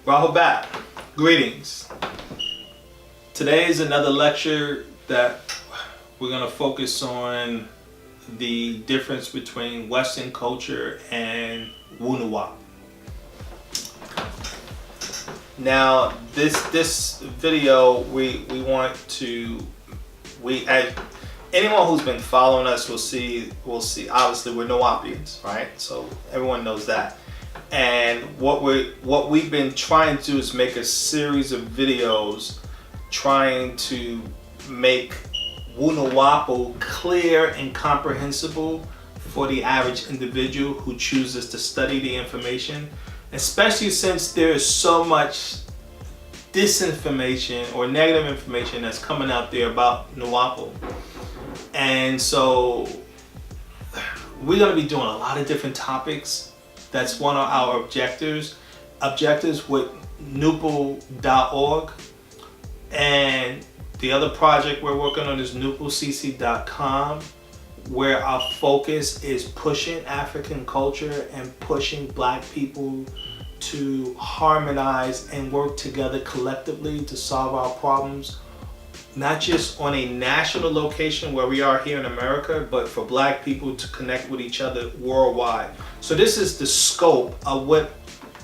Rahobat, greetings. Today is another lecture that we're going to focus on the difference between Western culture and Wu Nuwaup. Now, this video, we want to, anyone who's been following us will see, obviously we're Nuwaupians, right? So everyone knows that. And what we've been trying to do is make a series of videos trying to make Wu Nuwaupu clear and comprehensible for the average individual who chooses to study the information, especially since there is so much disinformation or negative information that's coming out there about Nuwaupu. And so we're going to be doing a lot of different topics. That's one of our objectives with NoopooH.org. And the other project we're working on is NoopooCC.com, where our focus is pushing African culture and pushing Black people to harmonize and work together collectively to solve our problems, not just on a national location where we are here in America, but for Black people to connect with each other worldwide. So this is the scope of what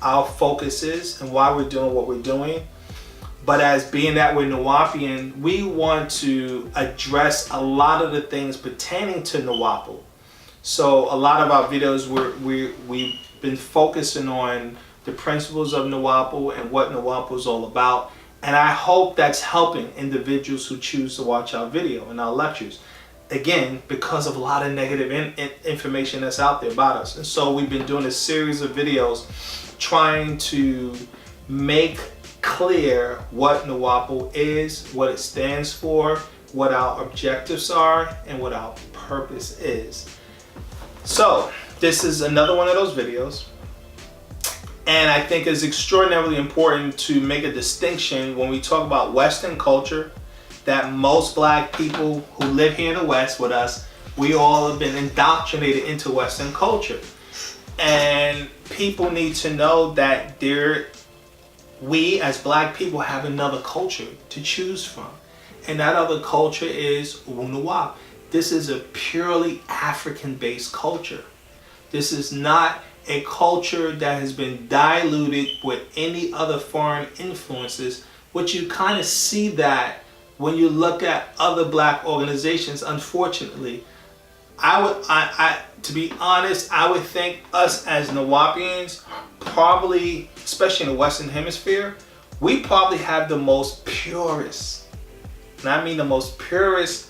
our focus is and why we're doing what we're doing. But as being that we're Nuwaupian, we want to address a lot of the things pertaining to Nuwaupu. So a lot of our videos, we've been focusing on the principles of Nuwaupu and what Nuwaupu is all about. And I hope that's helping individuals who choose to watch our video and our lectures. Again, because of a lot of negative information that's out there about us. And so we've been doing a series of videos trying to make clear what Nuwaupu is, what it stands for, what our objectives are, and what our purpose is. So this is another one of those videos. And I think it's extraordinarily important to make a distinction when we talk about Western culture, that most Black people who live here in the West with us, we all have been indoctrinated into Western culture. And people need to know that we as Black people have another culture to choose from. And that other culture is Wu Nuwaup. This is a purely African-based culture. This is not a culture that has been diluted with any other foreign influences, which you kind of see that when you look at other Black organizations. Unfortunately, to be honest, I would think us as Nuwaupians, probably, especially in the Western Hemisphere, we probably have the most purest, and I mean the most purest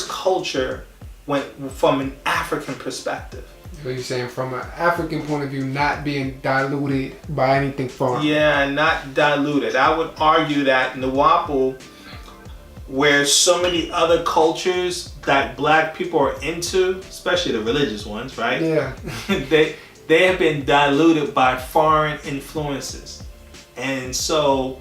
culture from an African perspective. So you're saying from an African point of view, not being diluted by anything foreign? Yeah, not diluted. I would argue that Nuwaupu, where so many other cultures that Black people are into, especially the religious ones, right? Yeah. they have been diluted by foreign influences. And so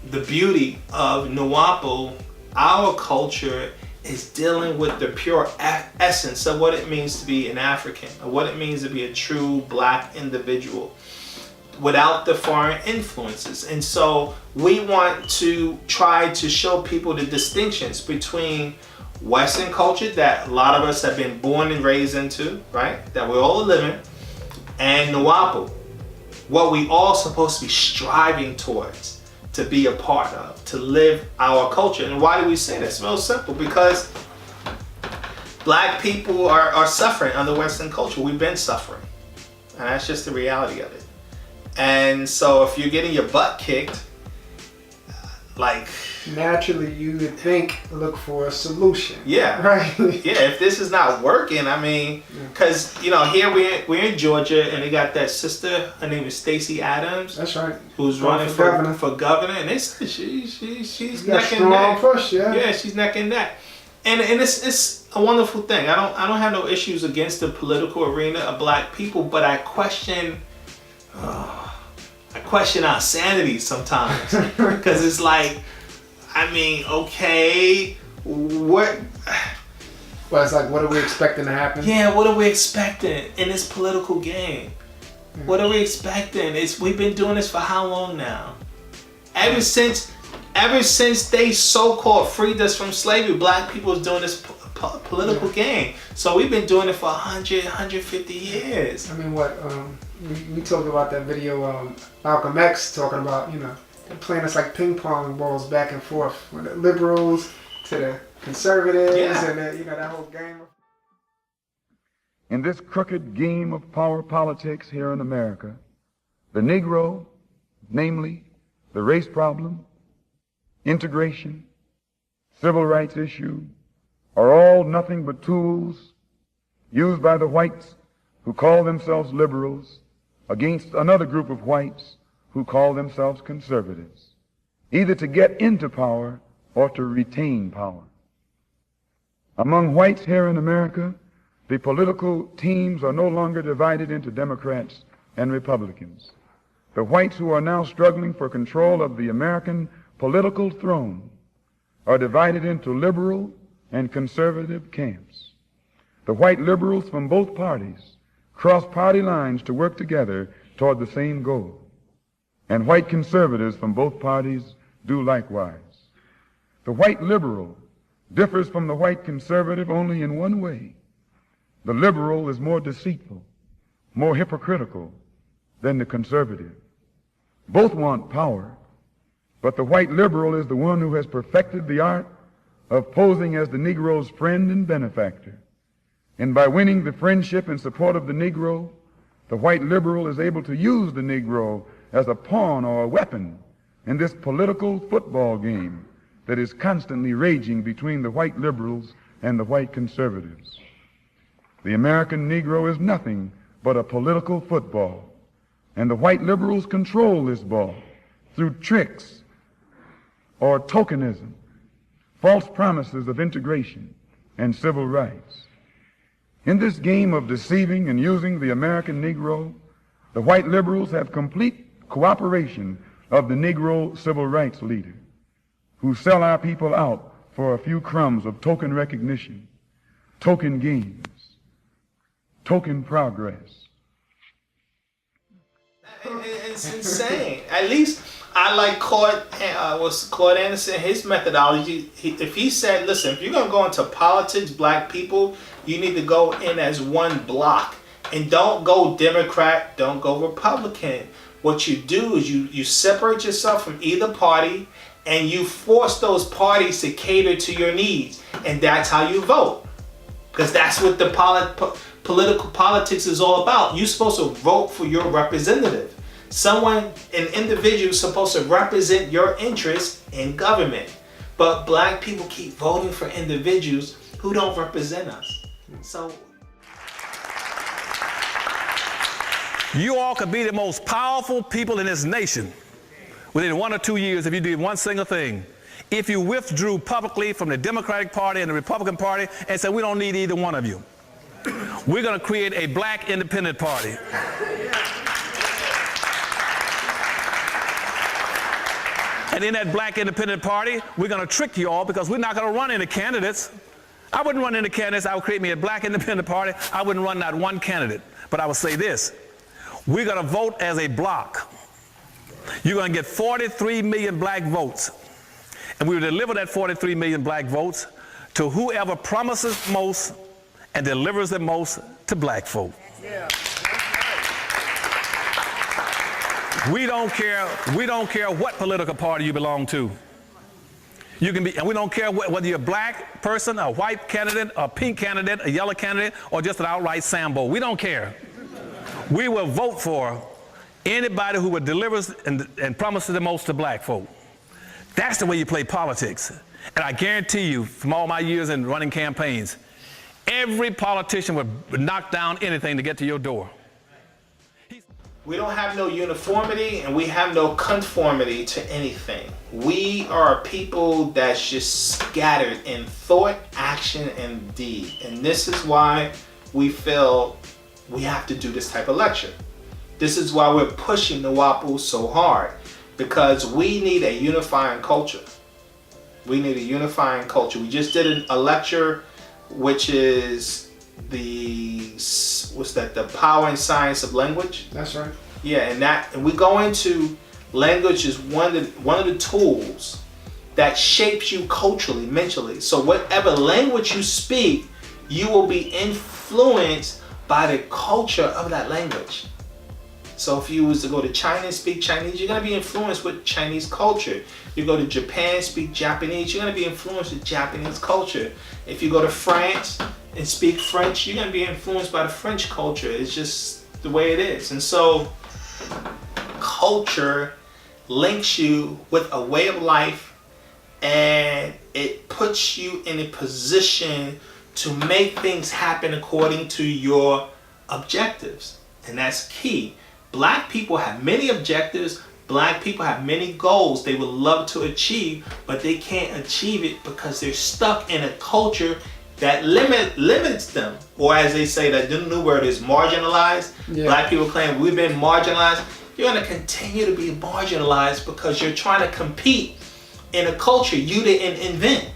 the beauty of Nuwaupu, our culture, is dealing with the pure essence of what it means to be an African, or what it means to be a true Black individual without the foreign influences. And so we want to try to show people the distinctions between Western culture that a lot of us have been born and raised into, right? That we're all living, and Nuwaupu, what we all supposed to be striving towards, to be a part of, to live our culture. And why do we say that? It's real simple, because Black people are suffering under Western culture. We've been suffering, and that's just the reality of it. And so if you're getting your butt kicked, like, naturally you would think, look for a solution. Yeah. Right. Yeah, if this is not working, I mean, because, you know, here we're in Georgia, and they got that sister, her name is Stacey Adams. That's right. Who's running for governor, and they said she's neck and neck. Push, yeah. Yeah, she's neck and neck. And it's a wonderful thing. I don't have no issues against the political arena of Black people, but I question our sanity sometimes, because it's like, I mean, okay, what? Well, it's like, what are we expecting to happen? Yeah, what are we expecting in this political game? What are we expecting? We've been doing this for how long now? Ever since they so-called freed us from slavery, black people is doing this political game. So we've been doing it for 100, 150 years. I mean, we talked about that video, Malcolm X talking about, they're playing us like ping pong balls back and forth, from the liberals to the conservatives, and that whole game. In this crooked game of power politics here in America, the Negro, namely the race problem, integration, civil rights issue, are all nothing but tools used by the whites who call themselves liberals against another group of whites who call themselves conservatives, either to get into power or to retain power. Among whites here in America, the political teams are no longer divided into Democrats and Republicans. The whites who are now struggling for control of the American political throne are divided into liberal and conservative camps. The white liberals from both parties cross party lines to work together toward the same goal, and white conservatives from both parties do likewise. The white liberal differs from the white conservative only in one way. The liberal is more deceitful, more hypocritical than the conservative. Both want power, but the white liberal is the one who has perfected the art of posing as the Negro's friend and benefactor. And by winning the friendship and support of the Negro, the white liberal is able to use the Negro as a pawn or a weapon in this political football game that is constantly raging between the white liberals and the white conservatives. The American Negro is nothing but a political football, and the white liberals control this ball through tricks or tokenism, false promises of integration and civil rights. In this game of deceiving and using the American Negro, the white liberals have complete cooperation of the Negro civil rights leader, who sell our people out for a few crumbs of token recognition, token gains, token progress. It's insane. At least I like Claude Anderson, his methodology. If he said, listen, if you're going to go into politics, black people, you need to go in as one block. And don't go Democrat, don't go Republican. What you do is you separate yourself from either party and you force those parties to cater to your needs. And that's how you vote. Because that's what the political politics is all about. You're supposed to vote for your representative. An individual is supposed to represent your interests in government. But black people keep voting for individuals who don't represent us. So you all could be the most powerful people in this nation within 1 or 2 years if you did one single thing. If you withdrew publicly from the Democratic Party and the Republican Party and said, we don't need either one of you. We're going to create a black independent party. And in that black independent party, we're going to trick you all because we're not going to run into candidates. I wouldn't run into candidates. I would create me a black independent party. I wouldn't run not one candidate. But I would say this. We're going to vote as a block. You're going to get 43 million black votes. And we will deliver that 43 million black votes to whoever promises most and delivers the most to black folk. Yeah. We don't care what political party you belong to. You can be, and we don't care whether you're a black person, a white candidate, a pink candidate, a yellow candidate, or just an outright Sambo. We don't care. We will vote for anybody who would deliver and promises the most to black folk. That's the way you play politics. And I guarantee you, from all my years in running campaigns, every politician would knock down anything to get to your door. We don't have no uniformity and we have no conformity to anything. We are a people that's just scattered in thought, action, and deed. And this is why we feel we have to do this type of lecture. This is why we're pushing Nuwaupu so hard, because we need a unifying culture. We need a unifying culture. We just did a lecture which is the power and science of language. That's right. Yeah, and we go into language is one of the tools that shapes you culturally, mentally. So whatever language you speak, you will be influenced by the culture of that language. So if you was to go to China and speak Chinese, you're gonna be influenced with Chinese culture. You go to Japan, speak Japanese, you're gonna be influenced with Japanese culture. If you go to France and speak French, you're gonna be influenced by the French culture. It's just the way it is. And so culture links you with a way of life, and it puts you in a position to make things happen according to your objectives. And that's key. Black people have many objectives. Black people have many goals they would love to achieve, but they can't achieve it because they're stuck in a culture that limits them. Or as they say, that the new word is marginalized. Yeah. Black people claim we've been marginalized. You're going to continue to be marginalized because you're trying to compete in a culture you didn't invent,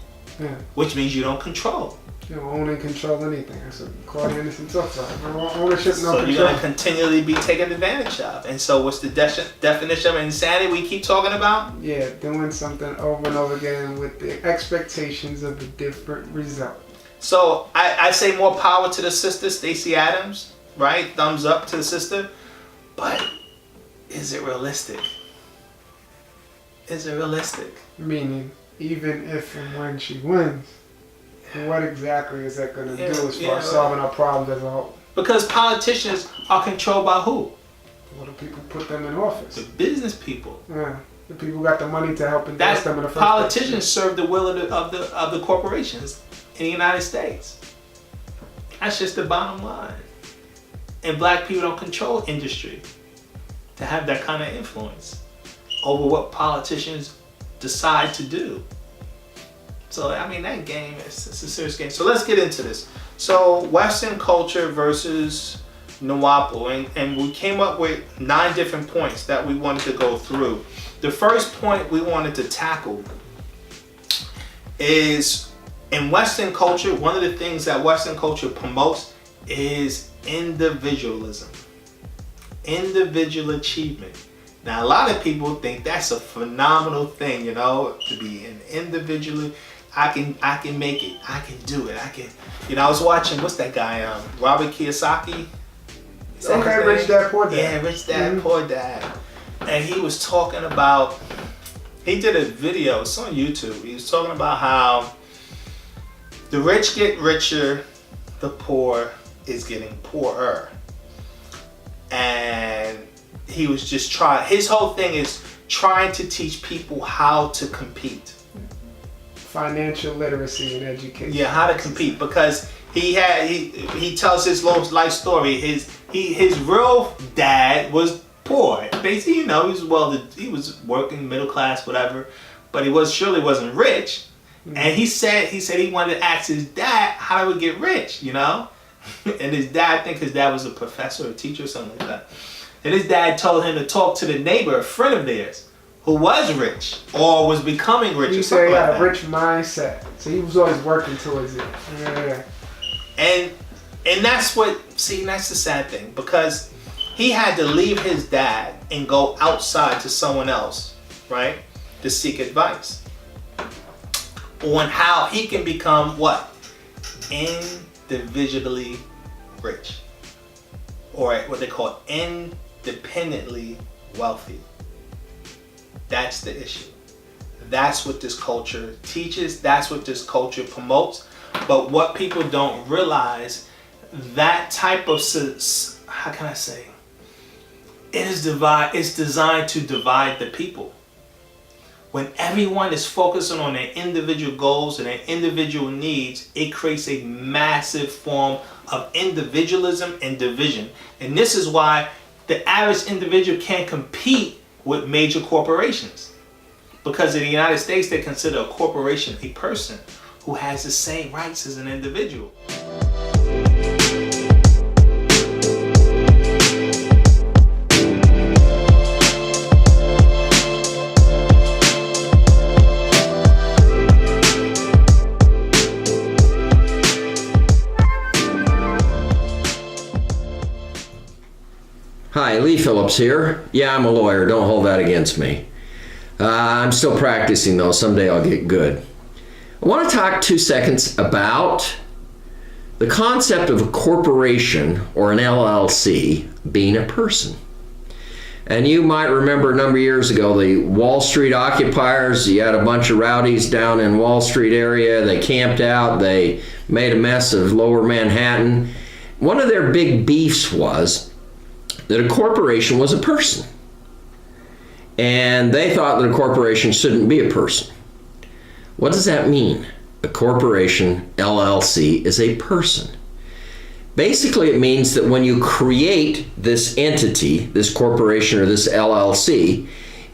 which means you don't control. You don't own and control anything. That's what Claude Anderson talks about. Ownership, no control. So you're going to continually be taken advantage of. And so what's the definition of insanity we keep talking about? Yeah, doing something over and over again with the expectations of a different result. So I say more power to the sister, Stacey Adams, right? Thumbs up to the sister. But is it realistic? Is it realistic? Meaning, even if and when she wins, what exactly is that going to do as far as solving our problems as a whole? Because politicians are controlled by who? Well, the people put them in office. The business people. Yeah, the people who got the money to help invest them in the first place. Politicians serve the will of the corporations in the United States. That's just the bottom line. And black people don't control industry to have that kind of influence over what politicians decide to do. So, I mean, that game, it's a serious game. So let's get into this. So, Western culture versus Nuwaupu. And we came up with 9 different points that we wanted to go through. The first point we wanted to tackle is, in Western culture, one of the things that Western culture promotes is individualism. Individual achievement. Now, a lot of people think that's a phenomenal thing, you know, to be an individual. I can make it. I can do it. I can. You know, I was watching, what's that guy? Robert Kiyosaki. Okay, Rich Dad Poor Dad. Yeah, Rich Dad Poor Dad. And he was talking about. He did a video. It's on YouTube. He was talking about how the rich get richer, the poor is getting poorer. And he was just trying. His whole thing is trying to teach people how to compete. Financial literacy and education. Yeah, how to compete, because he tells his life story. His real dad was poor. Basically, you know, he was working middle class, whatever, but he surely wasn't rich. Mm-hmm. And he said he wanted to ask his dad how do we get rich, you know? And his dad, I think his dad was a professor or a teacher or something like that. And his dad told him to talk to the neighbor, a friend of theirs, who was rich or was becoming rich. You say he had a rich mindset, so he was always working towards it. Yeah. And that's that's the sad thing, because he had to leave his dad and go outside to someone else, right, to seek advice on how he can become what? Individually rich, or what they call independently wealthy. That's the issue. That's what this culture teaches. That's what this culture promotes. But what people don't realize, that type of, how can I say, it's designed to divide the people. When everyone is focusing on their individual goals and their individual needs, it creates a massive form of individualism and division. And this is why the average individual can't compete with major corporations. Because in the United States, they consider a corporation a person who has the same rights as an individual. Phillips here. Yeah, I'm a lawyer. Don't hold that against me. I'm still practicing though. Someday I'll get good. I want to talk 2 seconds about the concept of a corporation or an LLC being a person. And you might remember a number of years ago, the Wall Street occupiers, you had a bunch of rowdies down in Wall Street area. They camped out. They made a mess of lower Manhattan. One of their big beefs was that a corporation was a person. And they thought that a corporation shouldn't be a person. What does that mean? A corporation, LLC, is a person. Basically, it means that when you create this entity, this corporation or this LLC,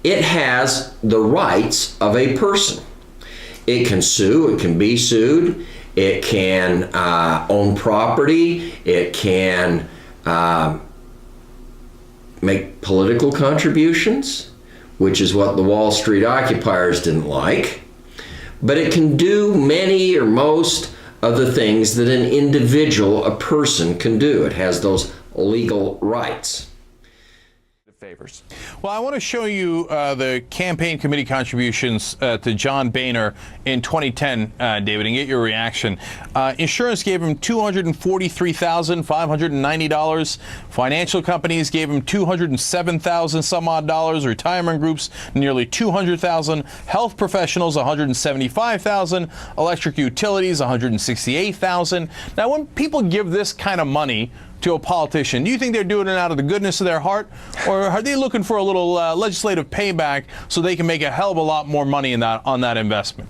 it has the rights of a person. It can sue, it can be sued, it can own property, it can make political contributions, which is what the Wall Street occupiers didn't like. But it can do many or most of the things that an individual, a person, can do. It has those legal rights. Favors. Well, I want to show you the campaign committee contributions to John Boehner in 2010, David, and get your reaction. Insurance gave him $243,590. Financial companies gave him $207,000 some odd dollars. Retirement groups nearly $200,000. Health professionals $175,000. Electric utilities $168,000. Now, when people give this kind of money to a politician, do you think they're doing it out of the goodness of their heart, or are they looking for a little legislative payback so they can make a hell of a lot more money on that investment?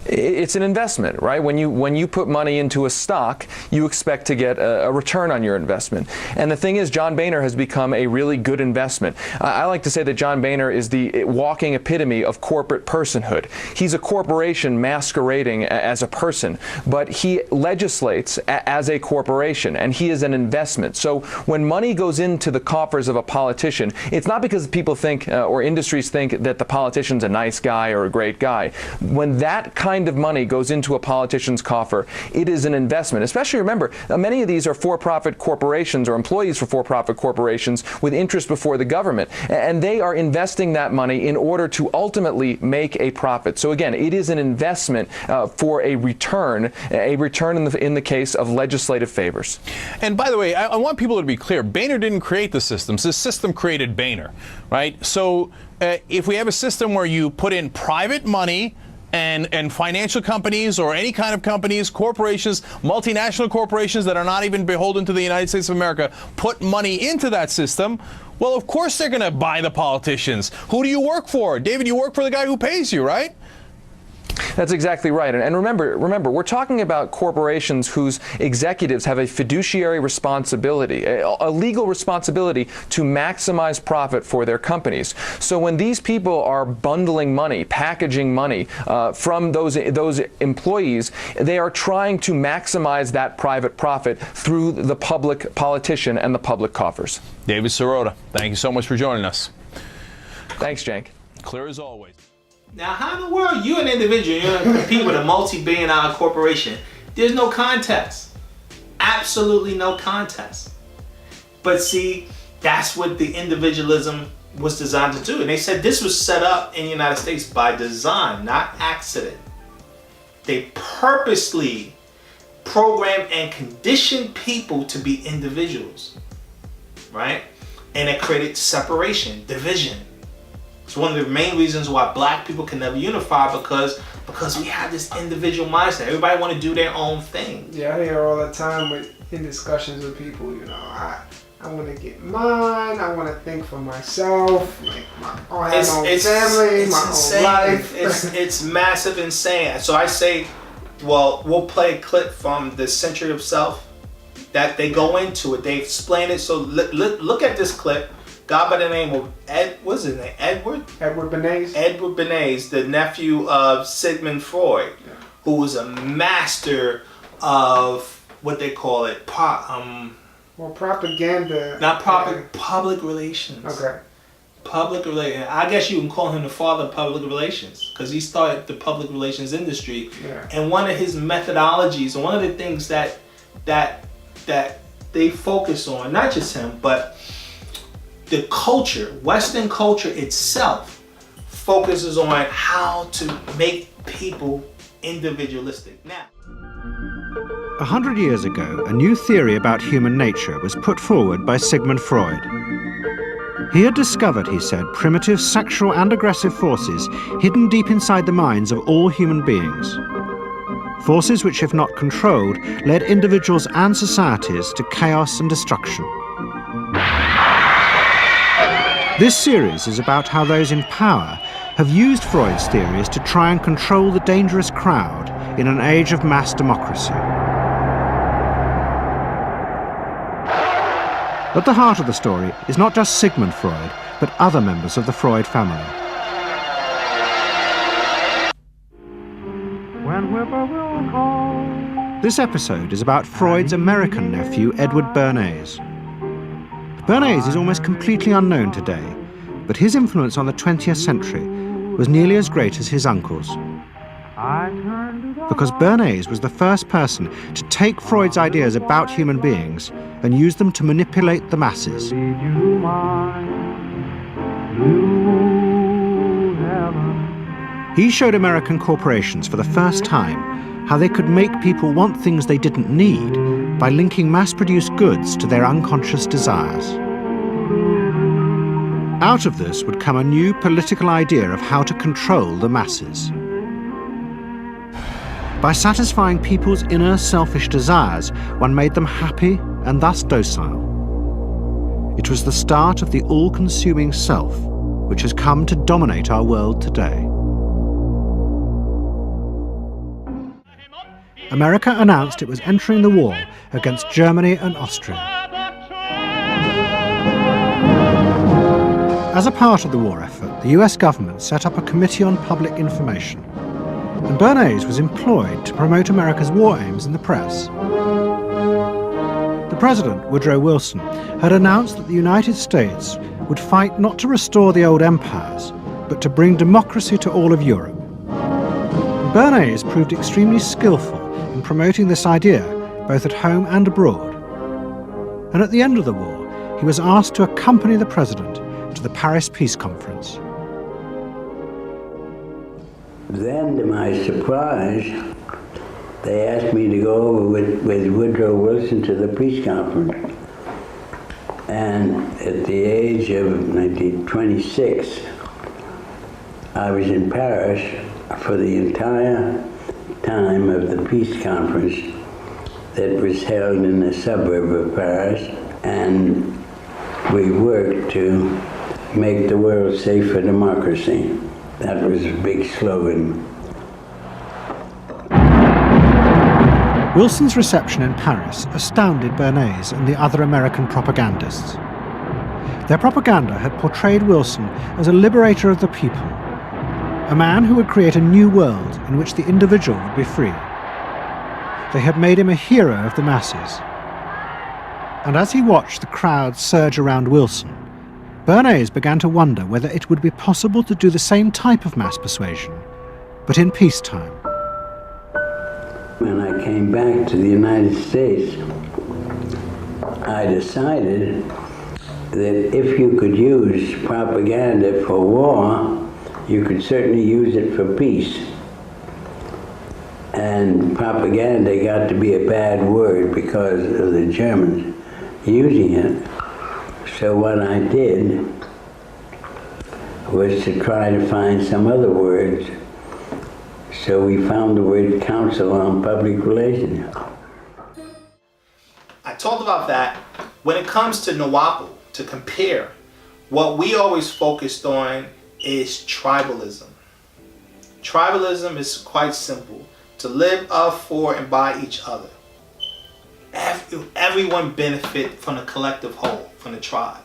It's an investment, right? When you put money into a stock, you expect to get a return on your investment. And the thing is, John Boehner has become a really good investment. I like to say that John Boehner is the walking epitome of corporate personhood. He's a corporation masquerading as a person, but he legislates as a corporation, and he is an investment. So when money goes into the coffers of a politician, it's not because people think or industries think that the politician's a nice guy or a great guy. When that kind of money goes into a politician's coffer, it is an investment. Especially, remember, many of these are for-profit corporations or employees for for-profit corporations with interest before the government, and they are investing that money in order to ultimately make a profit. So again, it is an investment for a return in the case of legislative favors. And by the way, I want people to be clear, Boehner didn't create the systems. This system created Boehner, right? So if we have a system where you put in private money and financial companies or any kind of companies, corporations, multinational corporations that are not even beholden to the United States of America, put money into that system, well, of course they're going to buy the politicians. Who do you work for? David, you work for the guy who pays you, right? That's exactly right. And remember, we're talking about corporations whose executives have a fiduciary responsibility, a legal responsibility to maximize profit for their companies. So when these people are bundling money, packaging money from those employees, they are trying to maximize that private profit through the public politician and the public coffers. David Sirota, thank you so much for joining us. Thanks, Cenk. Clear as always. Now, how in the world you an individual, you're going to compete with a multi-billion-dollar corporation? There's no contest. Absolutely no contest. But see, that's what the individualism was designed to do. And they said this was set up in the United States by design, not accident. They purposely programmed and conditioned people to be individuals, right? And it created separation, division. It's one of the main reasons why black people can never unify, because we have this individual mindset. Everybody want to do their own thing. Yeah, I hear all the time in discussions with people, I want to get mine, I want to think for I have my own family, my own life. It's massive insane. So I say, well, we'll play a clip from the Century of Self that they go into it. They explain it. So look at this clip. Guy by the name of what's his name? Edward Bernays. Edward Bernays, the nephew of Sigmund Freud, who was a master of what they call it, propaganda. Not public relations. Okay. Public relations. I guess you can call him the father of public relations, because he started the public relations industry. Yeah. And one of his methodologies, and one of the things that they focus on, not just him, but the culture, Western culture itself, focuses on how to make people individualistic. Now, 100 years ago, a new theory about human nature was put forward by Sigmund Freud. He had discovered, he said, primitive sexual and aggressive forces hidden deep inside the minds of all human beings. Forces which, if not controlled, led individuals and societies to chaos and destruction. This series is about how those in power have used Freud's theories to try and control the dangerous crowd in an age of mass democracy. At the heart of the story is not just Sigmund Freud, but other members of the Freud family. This episode is about Freud's American nephew, Edward Bernays. Bernays is almost completely unknown today, but his influence on the 20th century was nearly as great as his uncle's. Because Bernays was the first person to take Freud's ideas about human beings and use them to manipulate the masses. He showed American corporations for the first time how they could make people want things they didn't need by linking mass-produced goods to their unconscious desires. Out of this would come a new political idea of how to control the masses. By satisfying people's inner selfish desires, one made them happy and thus docile. It was the start of the all-consuming self, which has come to dominate our world today. America announced it was entering the war against Germany and Austria. As a part of the war effort, the US government set up a Committee on Public Information, and Bernays was employed to promote America's war aims in the press. The President, Woodrow Wilson, had announced that the United States would fight not to restore the old empires, but to bring democracy to all of Europe. And Bernays proved extremely skillful in promoting this idea, both at home and abroad. And at the end of the war, he was asked to accompany the President to the Paris Peace Conference. Then, to my surprise, they asked me to go over with Woodrow Wilson to the peace conference. And at the age of 26, I was in Paris for the entire time of the peace conference that was held in the suburb of Paris, and we worked to make the world safe for democracy. That was a big slogan. Wilson's reception in Paris astounded Bernays and the other American propagandists. Their propaganda had portrayed Wilson as a liberator of the people, a man who would create a new world in which the individual would be free. They had made him a hero of the masses. And as he watched the crowd surge around Wilson, Bernays began to wonder whether it would be possible to do the same type of mass persuasion, but in peacetime. When I came back to the United States, I decided that if you could use propaganda for war, you could certainly use it for peace. And propaganda got to be a bad word because of the Germans using it. So what I did was to try to find some other words. So we found the word Council on Public Relations. I talked about that. When it comes to Nuwaupu, to compare, what we always focused on is tribalism. Tribalism is quite simple. To live of, for, and by each other. Everyone benefit from the collective whole, from the tribe.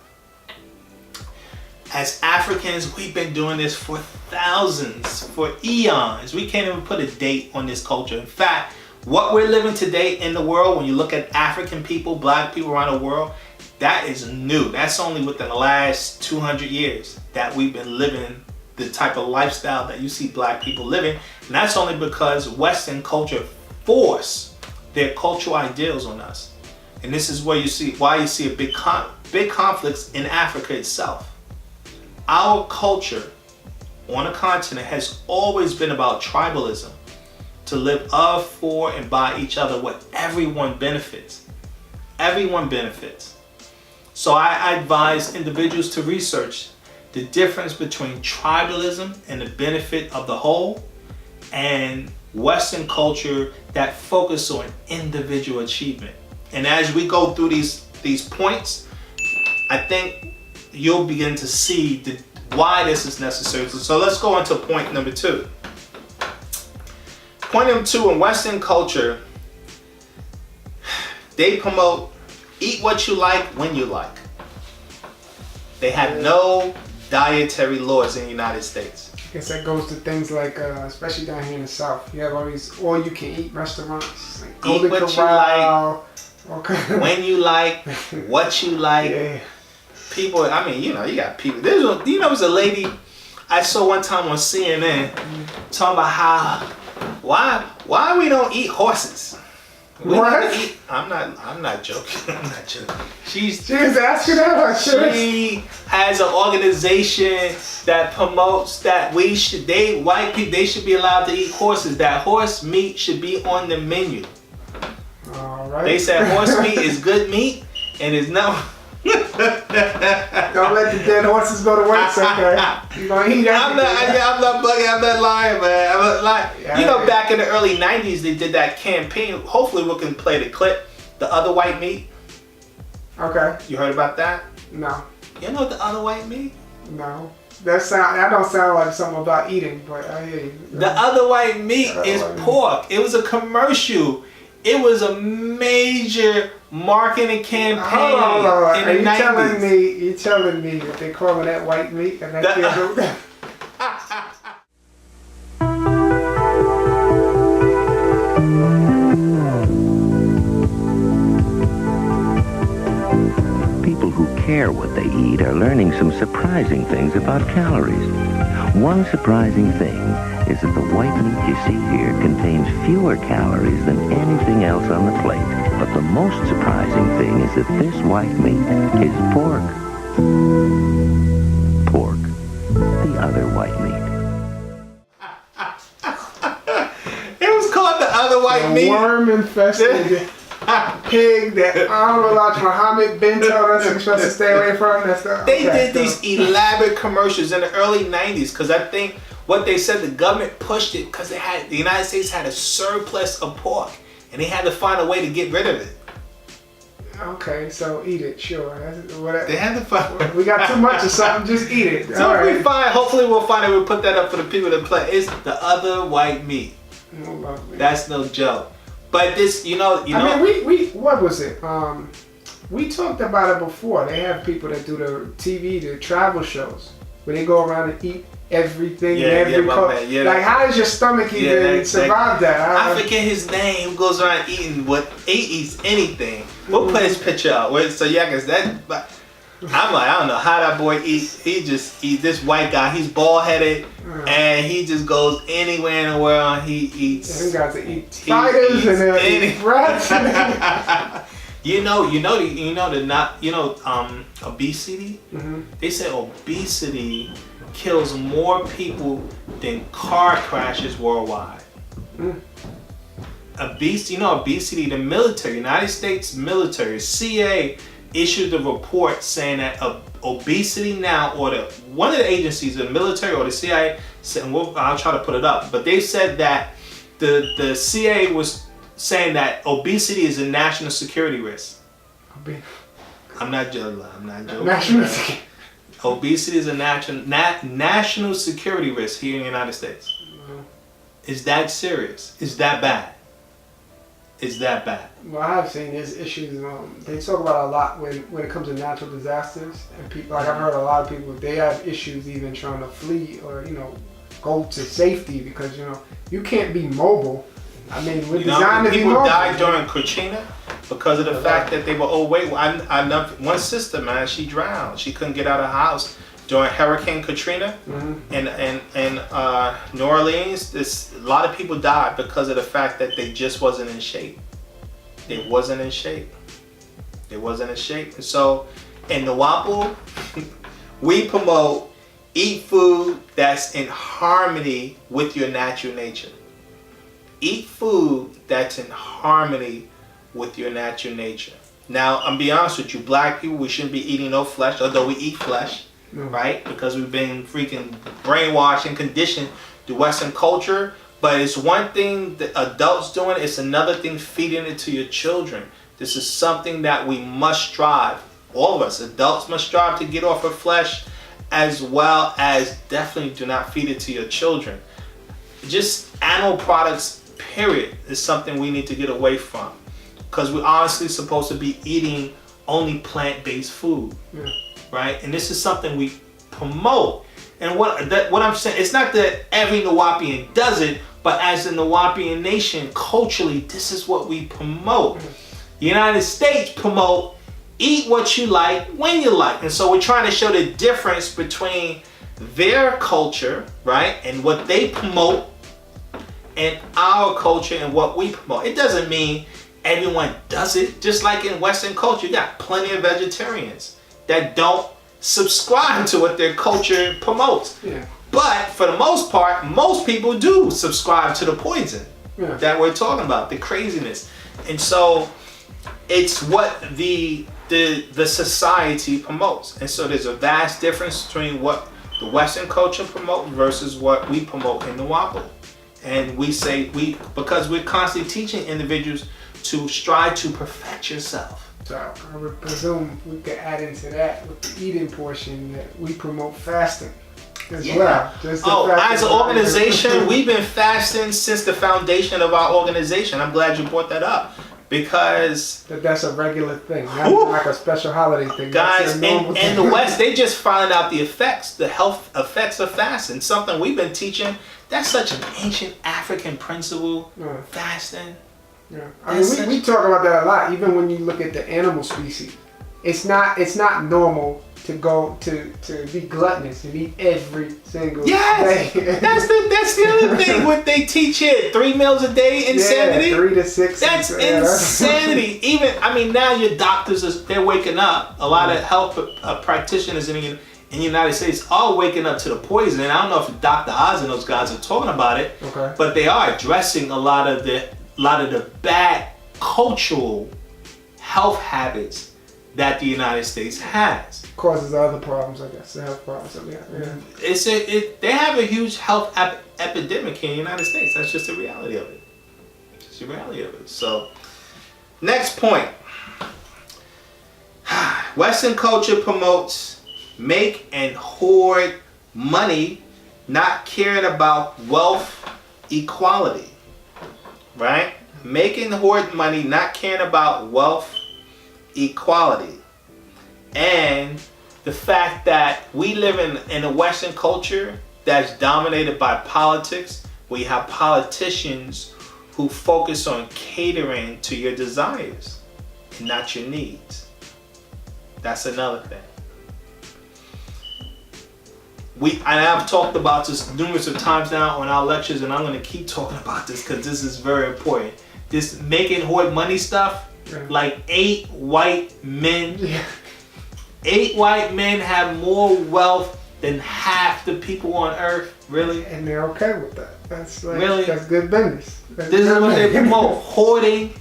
As Africans, we've been doing this for thousands, for eons. We can't even put a date on this culture. In fact, what we're living today in the world, when you look at African people, black people around the world, that is new. That's only within the last 200 years that we've been living the type of lifestyle that you see black people living. And that's only because Western culture forced their cultural ideals on us. And this is where you see why you see a big big conflicts in Africa itself. Our culture on the continent has always been about tribalism, to live of, for, and by each other where everyone benefits. Everyone benefits. So I advise individuals to research the difference between tribalism and the benefit of the whole, and Western culture that focus on individual achievement. And as we go through these points, I think you'll begin to see why this is necessary. So let's go on to point number 2. Point number 2, in Western culture, they promote eat what you like when you like. They have no dietary laws in the United States. I guess that goes to things like, especially down here in the South, you have all these all-you-can-eat restaurants, like Eat what Corral, you like, when you like, what you like. Yeah. People, I mean, you got people. There was a lady I saw one time on CNN talking about how why we don't eat horses. What? I'm not joking. I'm not joking. She was asking that. She has an organization that promotes that white people, they should be allowed to eat horses. That horse meat should be on the menu. All right. They said horse meat is good meat and is no. Don't let the dead horses go to waste, okay? You gonna eat that? I'm not bugging. I'm not lying, man. I'm not lying. Yeah, back in the early '90s, they did that campaign. Hopefully, we can play the clip. The other white meat. Okay. You heard about that? No. You know the other white meat? No. That don't sound like something about eating, but I hear you. The other white meat is pork. It was a commercial. It was a major marketing campaign Hold on. in the 90s. You telling me that they calling that white meat and that kills People who care what they eat are learning some surprising things about calories. One surprising thing is that the white meat you see here contains fewer calories than anything else on the plate. But the most surprising thing is that this white meat is pork. Pork, the other white meat. It was called the other white meat. Worm-infested pig that Honorable Elijah Muhammad Ben told us we're supposed to stay away from. They did these elaborate commercials in the early 90s because I think what they said, the government pushed it because the United States had a surplus of pork and they had to find a way to get rid of it. Okay, so eat it, sure. They had to find. We got too much of something, just eat it. So if we find, hopefully we'll find it. We'll put that up for the people to play. It's the other white meat. That's no joke. But this, I mean, we what was it? We talked about it before. They have people that do the TV, the travel shows, where they go around and eat everything. Like, how does your stomach even survive that? I forget his name. Who goes around eating eats anything. We'll put his picture out. So yeah, cause that. I'm like, I don't know how that boy eats. He just eats. This white guy, he's bald headed, and he just goes anywhere in the world. He eats. Yeah, he got to eat spiders and rats. Obesity. Mm-hmm. They say obesity kills more people than car crashes worldwide. Obesity. The military, United States military, CA. Issued a report saying that obesity now, or one of the agencies, the military or the CIA, said, I'll try to put it up, but they said that the CIA was saying that obesity is a national security risk. I'm not joking. National security. Obesity is a national security risk here in the United States. Is that serious? Is that bad? Is that bad? Well, I have seen there's issues. They talk about a lot when it comes to natural disasters, and people, like I've heard a lot of people, they have issues even trying to flee or go to safety because you can't be mobile. I mean, we're designed to be mobile. People died during Katrina because of the fact that they were overweight. I know one sister, man, she drowned. She couldn't get out of the house during Hurricane Katrina in New Orleans. A lot of people died because of the fact that they just wasn't in shape. They wasn't in shape. And so in Nuwaupu, we promote eat food that's in harmony with your natural nature. Eat food that's in harmony with your natural nature. Now, I'm be honest with you, black people, we shouldn't be eating no flesh, although we eat flesh, right? Because we've been freaking brainwashed and conditioned through Western culture. But it's one thing that adults doing, it's another thing feeding it to your children. This is something that we must strive. All of us, adults must strive to get off of flesh, as well as definitely do not feed it to your children. Just animal products, period, is something we need to get away from. Because we're honestly supposed to be eating only plant-based food, right? And this is something we promote. And what I'm saying, it's not that every Nuwaupian does it, but as a Nuwaupian nation, culturally, this is what we promote. The United States promote eat what you like when you like. And so we're trying to show the difference between their culture, right, and what they promote, and our culture and what we promote. It doesn't mean everyone does it. Just like in Western culture, you got plenty of vegetarians that don't subscribe to what their culture promotes. But for the most part, most people do subscribe to the poison that we're talking about, the craziness. And so it's what the society promotes. And so there's a vast difference between what the Western culture promotes versus what we promote in Nuwaupu. And we say because we're constantly teaching individuals to strive to perfect yourself. So I would presume we could add into that with the eating portion that we promote fasting as well. Just as an organization, we've been fasting since the foundation of our organization. I'm glad you brought that up, because that's a regular thing, not like a special holiday thing. Guys, in the West, they just find out the health effects of fasting. Something we've been teaching. That's such an ancient African principle, fasting. I mean, we talk about that a lot. Even when you look at the animal species, it's not normal to go to be gluttonous and eat every single day. That's the other thing. What they teach here: 3 meals a day, insanity. 3 to 6. That's insanity. Even now your doctors they're waking up. A lot of health practitioners in the United States are waking up to the poison. I don't know if Dr. Oz and those guys are talking about it, but they are addressing a lot of the bad cultural health habits that the United States has. Causes other problems, I guess, the health problems that we have. They have a huge health epidemic in the United States. That's just the reality of it. Just the reality of it. So, next point. Western culture promotes make and hoard money, not caring about wealth equality. Right? Making hoard money, not caring about wealth equality. And the fact that we live in a Western culture that's dominated by politics, where you have politicians who focus on catering to your desires and not your needs. That's another thing. And I've talked about this numerous of times now on our lectures, and I'm going to keep talking about this because this is very important. This making hoard money stuff, like 8 white men. 8 white men have more wealth than half the people on earth. Really? And they're okay with that. That's really? That's good business. This is what they promote: hoarding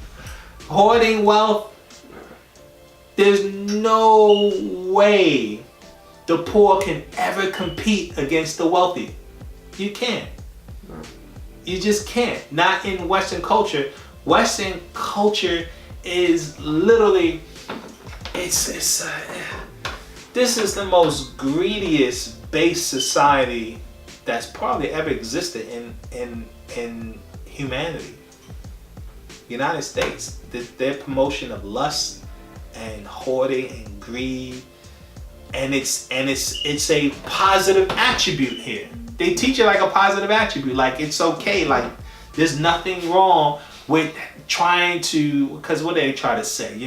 wealth. There's no way the poor can ever compete against the wealthy. You can't. You just can't. Not in Western culture. Western culture is literally, this is the most greediest base society that's probably ever existed in humanity. United States, their promotion of lust and hoarding and greed, and it's a positive attribute here. They teach it like a positive attribute, like it's okay, like there's nothing wrong with trying to, because what they try to say,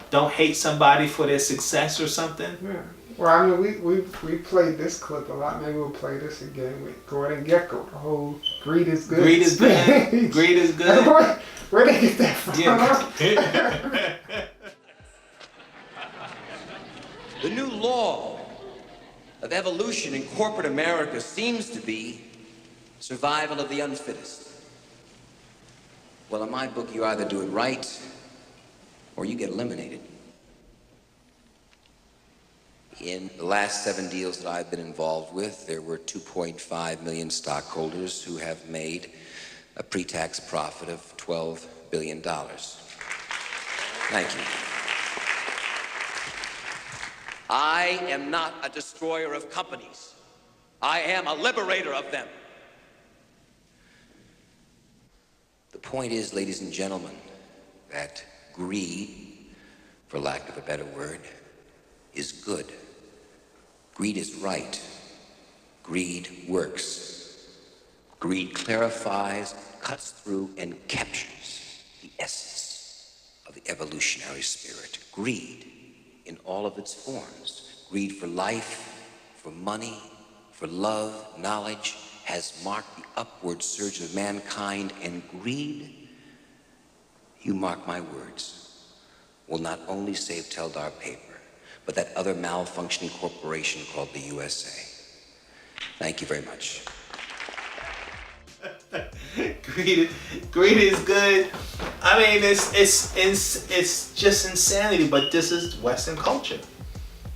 don't hate somebody for their success or something. Yeah. Well, I mean, we played this clip a lot. Maybe we'll play this again with Gordon Gekko. The whole greed is good. Greed is good. Greed is good. Where they get that from? Yeah. The new law of evolution in corporate America seems to be survival of the unfittest. Well, in my book, you either do it right or you get eliminated. In the last 7 deals that I've been involved with, there were 2.5 million stockholders who have made a pre-tax profit of $12 billion. Thank you. I am not a destroyer of companies. I am a liberator of them. The point is, ladies and gentlemen, that greed, for lack of a better word, is good. Greed is right. Greed works. Greed clarifies, cuts through, and captures the essence of the evolutionary spirit. Greed in all of its forms. Greed for life, for money, for love, knowledge, has marked the upward surge of mankind, and greed, you mark my words, will not only save Teldar Paper, but that other malfunctioning corporation called the USA. Thank you very much. Greed is good. I mean, it's just insanity. But this is Western culture.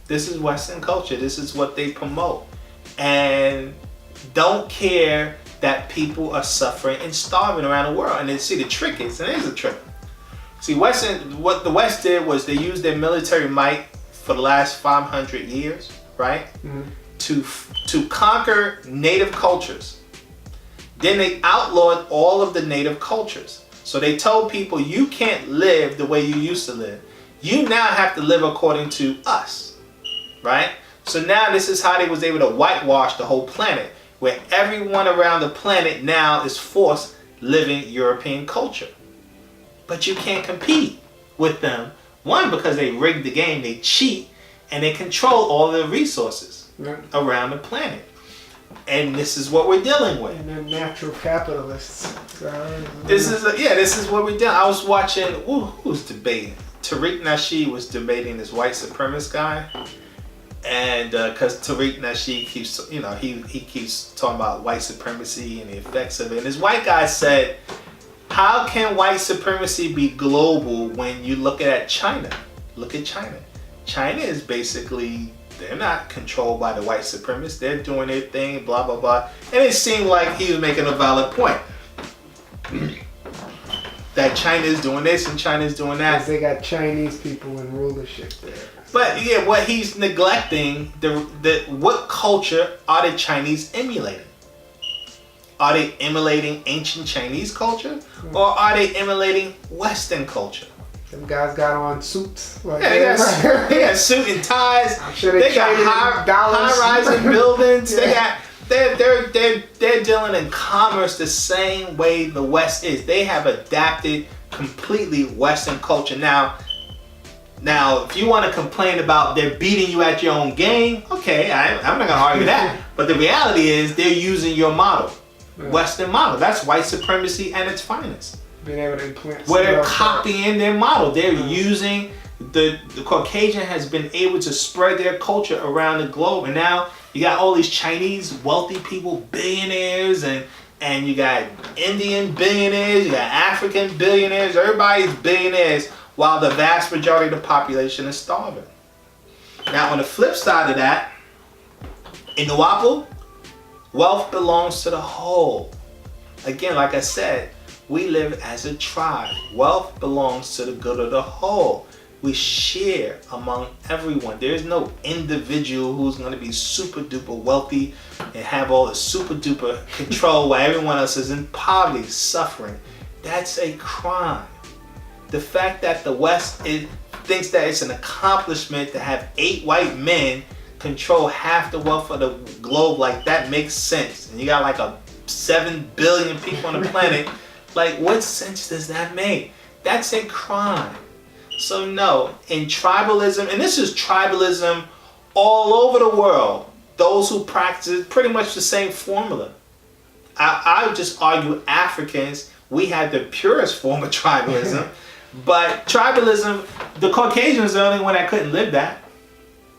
This is Western culture. This is what they promote, and don't care that people are suffering and starving around the world. And then see, the trick is, and it is a trick. See, what the West did was they used their military might for the last 500 years, right? Mm-hmm. To conquer native cultures. Then they outlawed all of the native cultures. So they told people, you can't live the way you used to live. You now have to live according to us, right? So now this is how they was able to whitewash the whole planet, where everyone around the planet now is forced living European culture. But you can't compete with them. One, because they rigged the game, they cheat, and they control all the resources around the planet. And this is what we're dealing with. And they're natural capitalists. This is what we're doing. I was watching, who's debating? Tariq Nasheed was debating this white supremacist guy. And because Tariq Nasheed keeps, he keeps talking about white supremacy and the effects of it. And this white guy said, how can white supremacy be global when you look at China? Look at China. China is basically, they're not controlled by the white supremacists. They're doing their thing, blah, blah, blah. And it seemed like he was making a valid point. That China is doing this and China is doing that. Because they got Chinese people in rulership there. But yeah, what he's neglecting, what culture are the Chinese emulating? Are they emulating ancient Chinese culture? Or are they emulating Western culture? Them guys got on suits. Like they got suit and ties. I'm sure they got high-rising buildings. Yeah. They're dealing in commerce the same way the West is. They have adapted completely Western culture. Now, if you want to complain about they're beating you at your own game, okay, I'm not going to argue that. But the reality is they're using your model, Western model. That's white supremacy at its finest. Being able to implant. Where they're copying their model. They're using, the Caucasian has been able to spread their culture around the globe. And now you got all these Chinese wealthy people, billionaires, and you got Indian billionaires, you got African billionaires, everybody's billionaires, while the vast majority of the population is starving. Now on the flip side of that, in Nuwaupu, wealth belongs to the whole. Again, like I said, we live as a tribe. Wealth belongs to the good of the whole. We share among everyone. There's no individual who's going to be super duper wealthy and have all the super duper control while everyone else is in poverty, suffering. That's a crime. The fact that the West thinks that it's an accomplishment to have 8 white men control half the wealth of the globe, like that makes sense. And you got like 7 billion people on the planet. Like, what sense does that make? That's a crime. So no, in tribalism, and this is tribalism all over the world, those who practice pretty much the same formula. I would just argue Africans, we had the purest form of tribalism, but tribalism, the Caucasians are the only one that couldn't live that.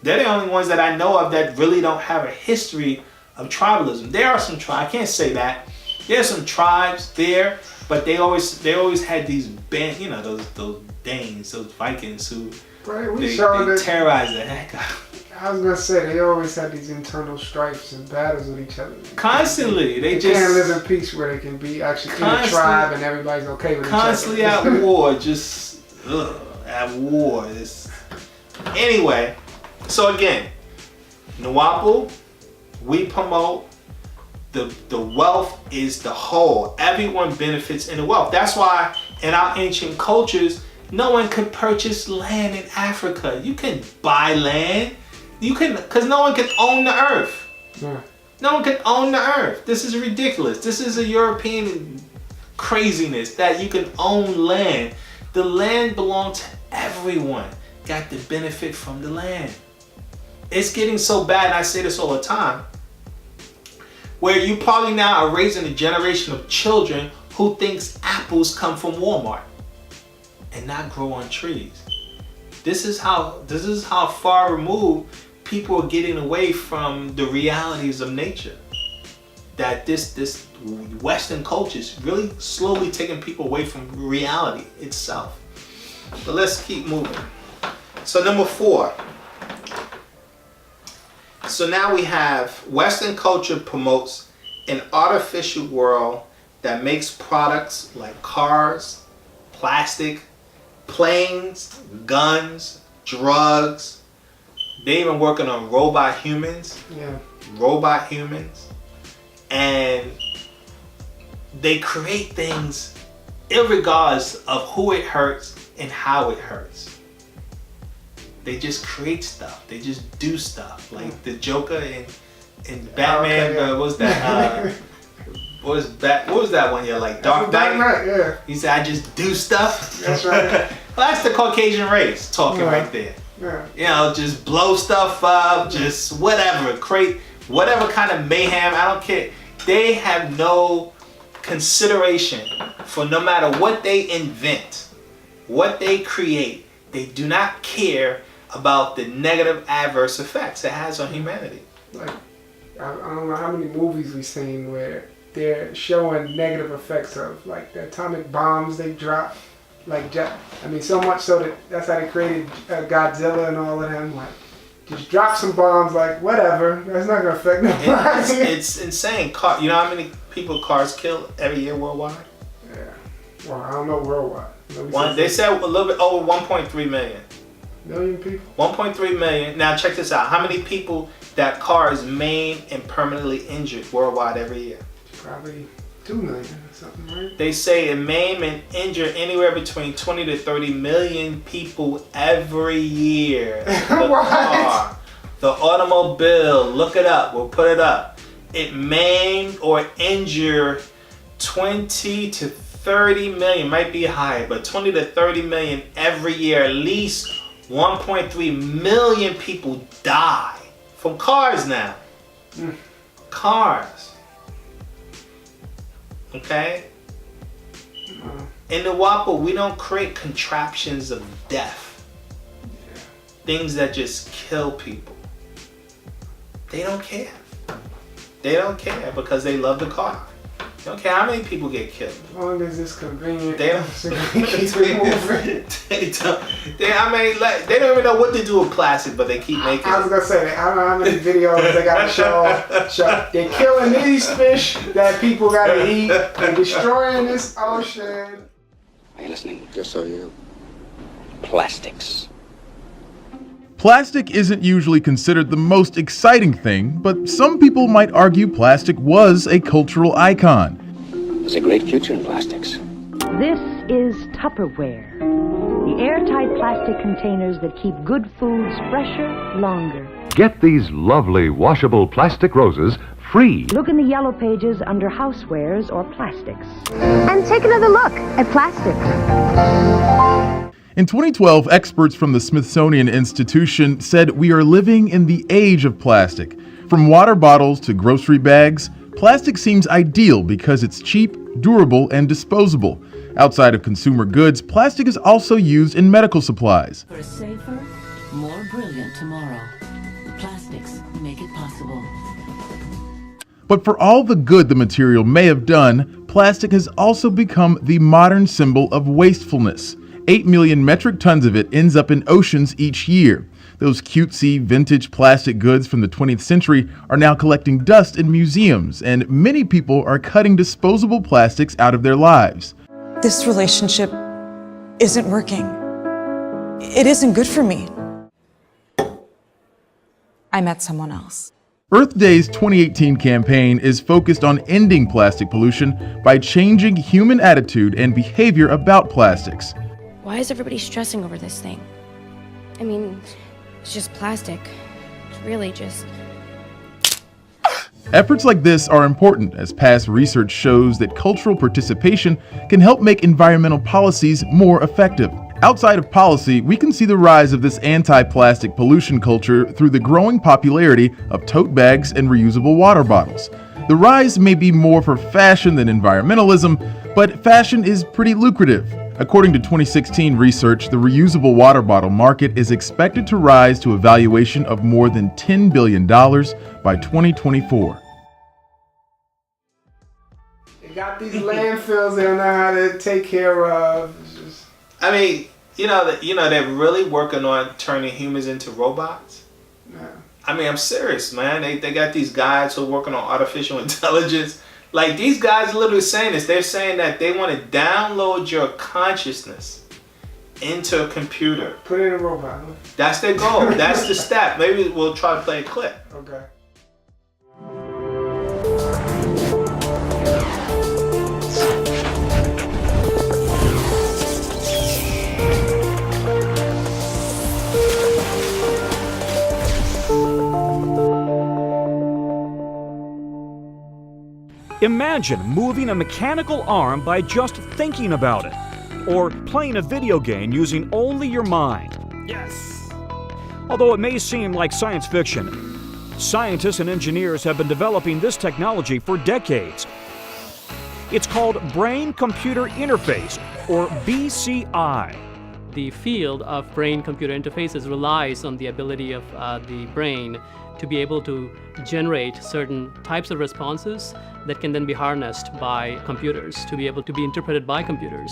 They're the only ones that I know of that really don't have a history of tribalism. There are some tribes, I can't say that. There's some tribes there, but they always had these those Danes, those Vikings who they terrorize the heck out. I was gonna say they always had these internal strifes and battles with each other. Constantly, they just can't live in peace where they can be actually in a tribe and everybody's okay with each other. Constantly at war, just at war. Anyway, so again, Nuwaupu, we promote the wealth is the whole. Everyone benefits in the wealth. That's why in our ancient cultures, no one could purchase land in Africa. You can buy land. You can, because no one can own the earth. Yeah. No one can own the earth. This is ridiculous. This is a European craziness that you can own land. The land belongs to everyone. Got the benefit from the land. It's getting so bad, and I say this all the time, where you probably now are raising a generation of children who thinks apples come from Walmart and not grow on trees. This is how far removed people are getting away from the realities of nature. That this Western culture is really slowly taking people away from reality itself. But let's keep moving. So number 4. So now we have Western culture promotes an artificial world that makes products like cars, plastic, planes, guns, drugs. They even working on robot humans. Yeah. Robot humans. And they create things irregardless of who it hurts and how it hurts. They just create stuff. They just do stuff. Like the Joker in Batman. What was that? What was that one? Yeah, like Dark Knight. Yeah. He said, "I just do stuff." That's right. Well, that's the Caucasian race talking right there. Yeah. You know, just blow stuff up, just whatever, create whatever kind of mayhem. I don't care. They have no consideration for no matter what they invent, what they create. They do not care about the negative adverse effects it has on humanity. Like, I don't know how many movies we've seen where they're showing negative effects of like the atomic bombs they drop. Like, so much so that that's how they created Godzilla and all of them. Like, just drop some bombs, like, whatever. That's not going to affect nobody. It's insane. You know how many people cars kill every year worldwide? Yeah. Well, I don't know worldwide. They said a little bit over 1.3 million. Million people? 1.3 million. Now, check this out. How many people that car is maimed and permanently injured worldwide every year? Probably 2 million or something, right? They say it maim and injure anywhere between 20 to 30 million people every year. The car, the automobile, look it up, we'll put it up. It maimed or injured 20 to 30 million, might be higher, but 20 to 30 million every year. At least 1.3 million people die from cars now. Cars. Okay? In Nuwaupu, we don't create contraptions of death. Things that just kill people. They don't care. They don't care because they love the car. They don't care how many people get killed. As long as it's convenient. They don't. They don't even know what to do with plastic, but they keep making. I was gonna say, I don't know how many videos they gotta show. They're killing these fish that people gotta eat and destroying this ocean. Are you listening? Just so you. Plastics. Plastic isn't usually considered the most exciting thing, but some people might argue plastic was a cultural icon. There's a great future in plastics. This is Tupperware, the airtight plastic containers that keep good foods fresher, longer. Get these lovely washable plastic roses free. Look in the yellow pages under housewares or plastics. And take another look at plastics. In 2012, experts from the Smithsonian Institution said we are living in the age of plastic. From water bottles to grocery bags, plastic seems ideal because it's cheap, durable, and disposable. Outside of consumer goods, plastic is also used in medical supplies. For a safer, more brilliant tomorrow. plastics make it possible. But for all the good the material may have done, plastic has also become the modern symbol of wastefulness. 8 million metric tons of it ends up in oceans each year. Those cutesy vintage plastic goods from the 20th century are now collecting dust in museums, and many people are cutting disposable plastics out of their lives. This relationship isn't working. It isn't good for me. I met someone else. Earth Day's 2018 campaign is focused on ending plastic pollution by changing human attitude and behavior about plastics. Why is everybody stressing over this thing? I mean, it's just plastic. It's really just... Efforts like this are important, as past research shows that cultural participation can help make environmental policies more effective. Outside of policy, we can see the rise of this anti-plastic pollution culture through the growing popularity of tote bags and reusable water bottles. The rise may be more for fashion than environmentalism, but fashion is pretty lucrative. According to 2016 research, the reusable water bottle market is expected to rise to a valuation of more than $10 billion by 2024. They got these landfills they don't know how to take care of. I mean, they're really working on turning humans into robots. Yeah. I mean, I'm serious, man. They got these guys who are working on artificial intelligence. Like, these guys are literally saying this. They're saying that they want to download your consciousness into a computer. Put it in a robot. Huh? That's their goal. That's the step. Maybe we'll try to play a clip. Okay. Imagine moving a mechanical arm by just thinking about it, or playing a video game using only your mind. Yes! Although it may seem like science fiction, scientists and engineers have been developing this technology for decades. It's called Brain-Computer Interface, or BCI. The field of brain-computer interfaces relies on the ability of the brain to be able to generate certain types of responses that can then be harnessed by computers, to be able to be interpreted by computers.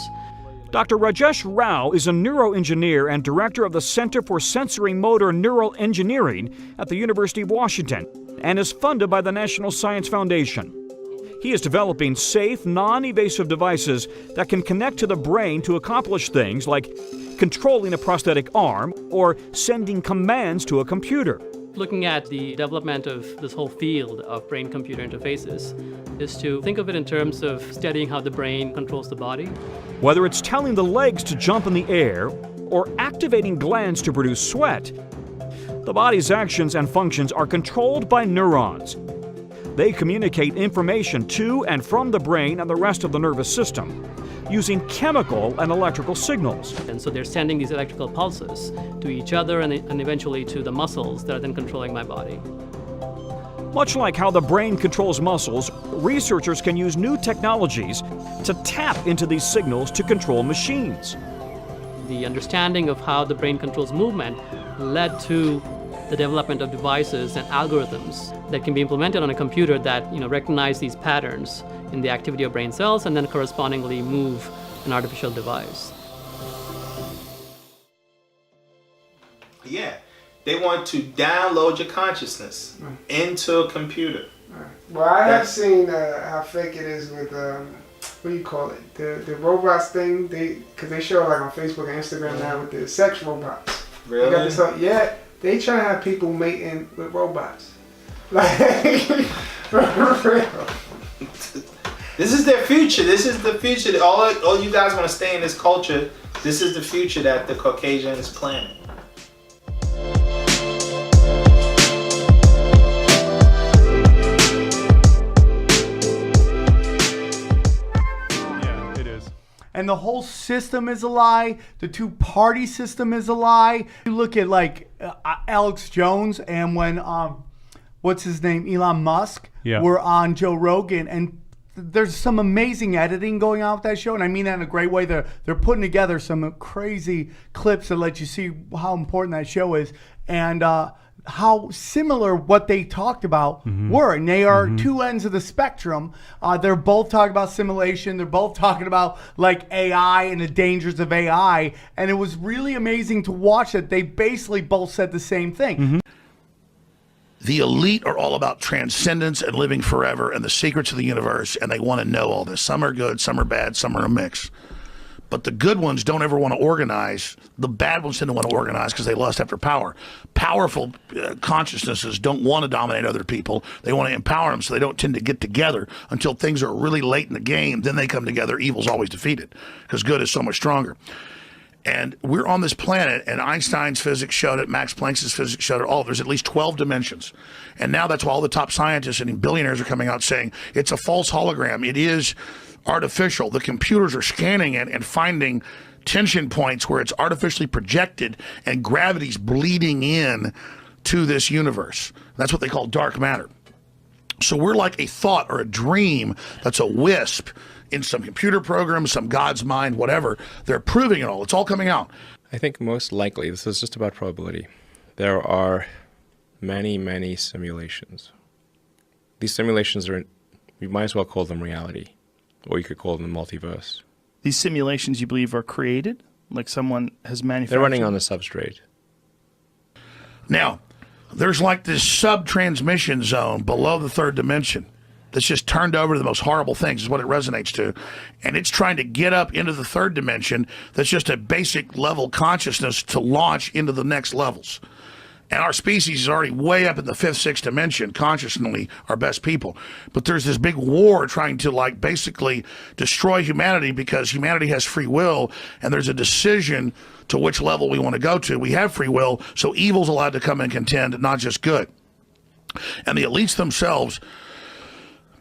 Dr. Rajesh Rao is a neuroengineer and director of the Center for Sensory Motor Neural Engineering at the University of Washington and is funded by the National Science Foundation. He is developing safe, non-invasive devices that can connect to the brain to accomplish things like controlling a prosthetic arm or sending commands to a computer. Looking at the development of this whole field of brain-computer interfaces is to think of it in terms of studying how the brain controls the body. Whether it's telling the legs to jump in the air or activating glands to produce sweat, the body's actions and functions are controlled by neurons. They communicate information to and from the brain and the rest of the nervous system using chemical and electrical signals. And so they're sending these electrical pulses to each other and eventually to the muscles that are then controlling my body. Much like how the brain controls muscles, researchers can use new technologies to tap into these signals to control machines. The understanding of how the brain controls movement led to the development of devices and algorithms that can be implemented on a computer that recognize these patterns in the activity of brain cells and then correspondingly move an artificial device. Yeah, they want to download your consciousness into a computer. Well, I have seen how fake it is with what do you call it? The robots thing. Because they show like on Facebook and Instagram now with the sex robots. Really? They got this whole, yeah, they try to have people mating with robots. Like, for real. This is their future. This is the future. All you guys want to stay in this culture. This is the future that the Caucasian is planning. Yeah, it is. And the whole system is a lie. The two-party system is a lie. You look at like Alex Jones and when what's his name, Elon Musk, were on Joe Rogan, and there's some amazing editing going on with that show, and I mean that in a great way. They're putting together some crazy clips that let you see how important that show is. And how similar what they talked about were, and they are two ends of the spectrum. They're both talking about simulation. They're both talking about like AI and the dangers of AI, and it was really amazing to watch that they basically both said the same thing. The elite are all about transcendence and living forever and the secrets of the universe, and they want to know all this. Some are good, some are bad, some are a mix. But the good ones don't ever want to organize. The bad ones tend to want to organize because they lust after power. Powerful consciousnesses don't want to dominate other people. They want to empower them, so they don't tend to get together until things are really late in the game. Then they come together. Evil's always defeated because good is so much stronger. And we're on this planet, and Einstein's physics showed it, Max Planck's physics showed it, there's at least 12 dimensions. And now that's why all the top scientists and billionaires are coming out saying it's a false hologram. It is artificial. The computers are scanning it and finding tension points where it's artificially projected and gravity's bleeding in to this universe. That's what they call dark matter. So we're like a thought or a dream that's a wisp in some computer program, some God's mind, whatever. They're proving it all. It's all coming out. I think most likely, this is just about probability, there are many, many simulations. These simulations are, you might as well call them reality, or you could call them the multiverse. These simulations, you believe, are created? Like someone has manufactured? They're running on the substrate. Now, there's like this sub-transmission zone below the third dimension that's just turned over to the most horrible things is what it resonates to. And it's trying to get up into the third dimension that's just a basic level consciousness to launch into the next levels. And our species is already way up in the fifth, sixth dimension, consciously, our best people. But there's this big war trying to like basically destroy humanity because humanity has free will and there's a decision to which level we want to go to. We have free will, so evil's allowed to come and contend, not just good. And the elites themselves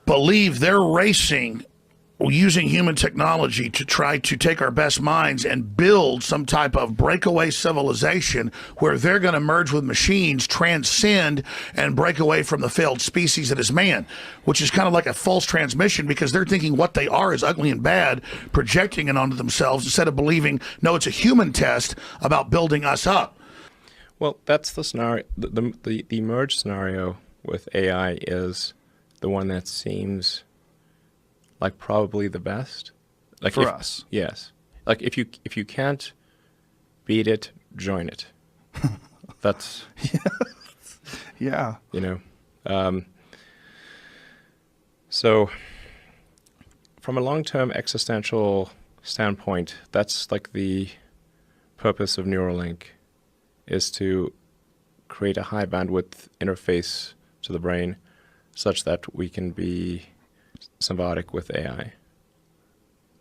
believe they're racing using human technology to try to take our best minds and build some type of breakaway civilization where they're going to merge with machines, transcend, and break away from the failed species that is man, which is kind of like a false transmission because they're thinking what they are is ugly and bad, projecting it onto themselves instead of believing, no, it's a human test about building us up. Well, that's the scenario. The merge scenario with AI is the one that seems like probably the best. Like for us. Yes. Like if you can't beat it, join it. That's yeah. You know. So from a long-term existential standpoint, that's like the purpose of Neuralink, is to create a high bandwidth interface to the brain such that we can be symbiotic with AI.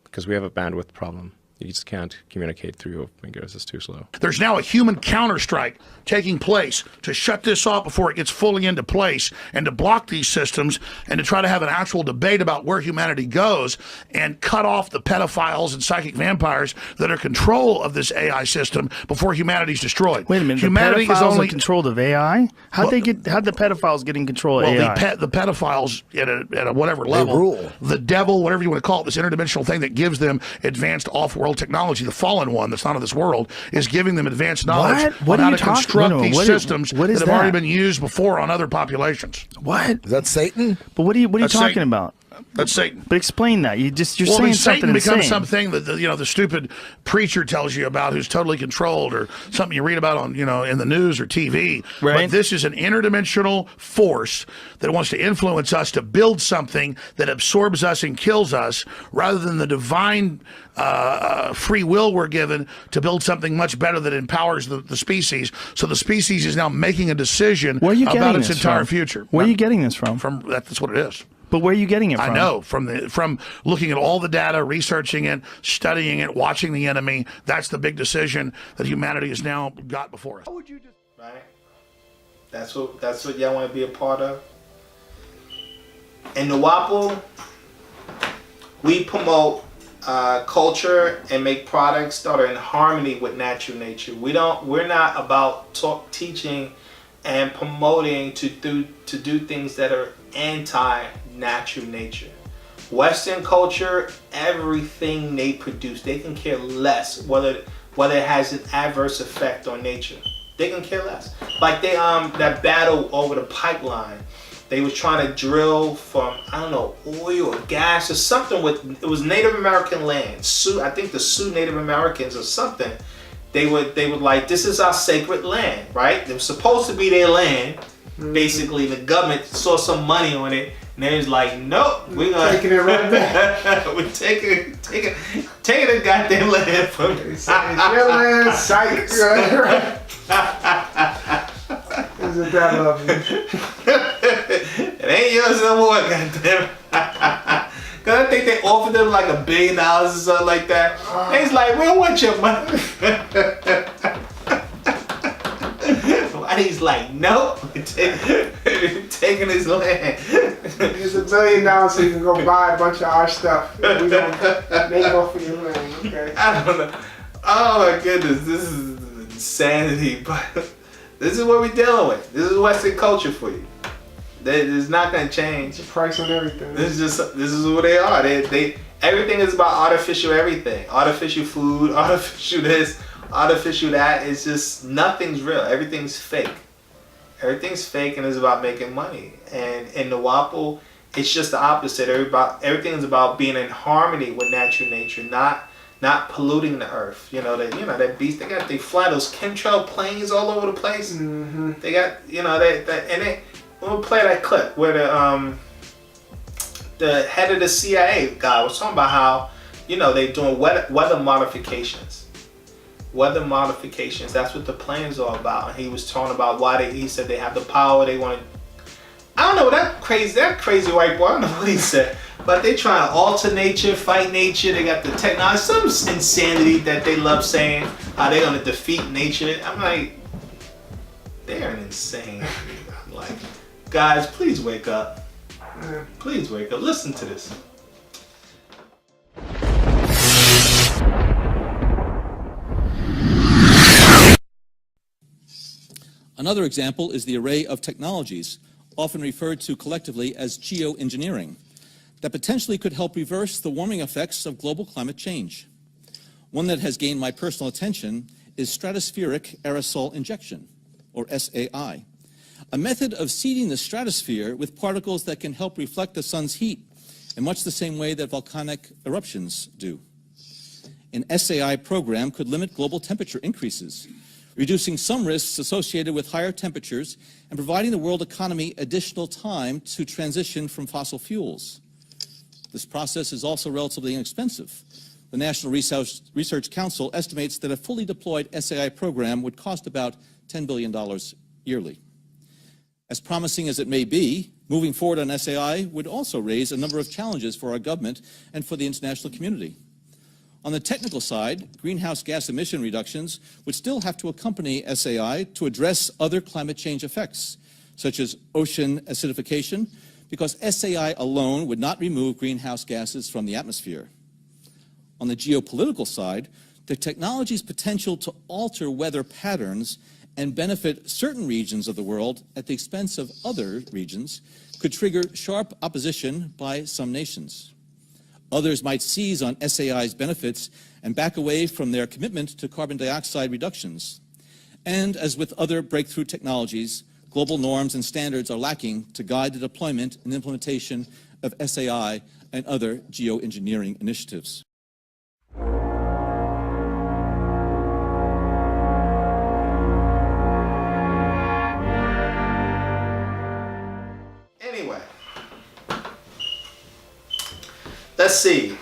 Because we have a bandwidth problem. You just can't communicate through your fingers. It's too slow. There's now a human counterstrike taking place to shut this off before it gets fully into place and to block these systems and to try to have an actual debate about where humanity goes and cut off the pedophiles and psychic vampires that are control of this AI system before humanity's destroyed. Wait a minute, humanity the pedophiles is only are controlled of AI? How'd the pedophiles get in control of AI? The pedophiles at a whatever level, rule. The devil, whatever you want to call it, this interdimensional thing that gives them advanced off-world technology, the fallen one that's not of this world, is giving them advanced knowledge on how to construct these systems that have already been used before on other populations. What? Is that Satan? But what are you That's talking Satan. about? That's Satan. But explain that. You're saying Satan something becomes insane. something that the stupid preacher tells you about, who's totally controlled, or something you read about on in the news or TV. Right. But this is an interdimensional force that wants to influence us to build something that absorbs us and kills us, rather than the divine free will we're given to build something much better that empowers the species. So the species is now making a decision about its entire future. Where are you getting this from? That's what it is. But where are you getting it from? I know, from looking at all the data, researching it, studying it, watching the enemy. That's the big decision that humanity has now got before us. Right? That's what y'all want to be a part of. In Nuwaupu, we promote culture and make products that are in harmony with natural nature. We're not about teaching and promoting to do things that are anti-natural nature. Western culture, everything they produce, they can care less whether it has an adverse effect on nature. They can care less. Like they that battle over the pipeline. They was trying to drill from, I don't know, oil or gas or something with, it was Native American land. I think the Sioux Native Americans or something. They would like, this is our sacred land, right? It was supposed to be their land. Basically, the government saw some money on it, and they was like, nope, we're gonna taking it right back. we're taking the goddamn land from you. It's your land, psych. Right? Isn't that lovely? It ain't yours no more, goddamn. Cause I think they offered them like $1 billion or something like that. And he's like, we don't want your money. And he's like, nope, taking his land. Here's $1 billion so you can go buy a bunch of our stuff. We gonna make off of your land, okay? I don't know. Oh my goodness, this is insanity, but this is what we're dealing with. This is Western culture for you. It's not gonna change. It's a price on everything. This is who they are. They everything is about artificial everything. Artificial food, artificial this, artificial that. It's just nothing's real. Everything's fake. Everything's fake, and it's about making money. And in Nuwaupu, it's just the opposite. Everything is about being in harmony with natural nature, not polluting the earth. That beast. They fly those chemtrail planes all over the place. Mm-hmm. They got we'll play that clip where the head of the CIA guy was talking about how they're doing weather modifications. Weather modifications. That's what the planes are about. And he was talking about why he said they have the power. They want to. I don't know, that crazy white boy, I don't know what he said, but they trying to alter nature, fight nature. They got the technology, some insanity that they love saying, how they're gonna defeat nature. I'm like, they're insane. I'm like, guys, please wake up. Please wake up. Listen to this. Another example is the array of technologies, often referred to collectively as geoengineering, that potentially could help reverse the warming effects of global climate change. One that has gained my personal attention is stratospheric aerosol injection, or SAI, a method of seeding the stratosphere with particles that can help reflect the sun's heat in much the same way that volcanic eruptions do. An SAI program could limit global temperature increases, reducing some risks associated with higher temperatures and providing the world economy additional time to transition from fossil fuels. This process is also relatively inexpensive. The National Research Council estimates that a fully deployed SAI program would cost about $10 billion yearly. As promising as it may be, moving forward on SAI would also raise a number of challenges for our government and for the international community. On the technical side, greenhouse gas emission reductions would still have to accompany SAI to address other climate change effects, such as ocean acidification, because SAI alone would not remove greenhouse gases from the atmosphere. On the geopolitical side, the technology's potential to alter weather patterns and benefit certain regions of the world at the expense of other regions could trigger sharp opposition by some nations. Others might seize on SAI's benefits and back away from their commitment to carbon dioxide reductions. And as with other breakthrough technologies, global norms and standards are lacking to guide the deployment and implementation of SAI and other geoengineering initiatives. Anyway. Let's see.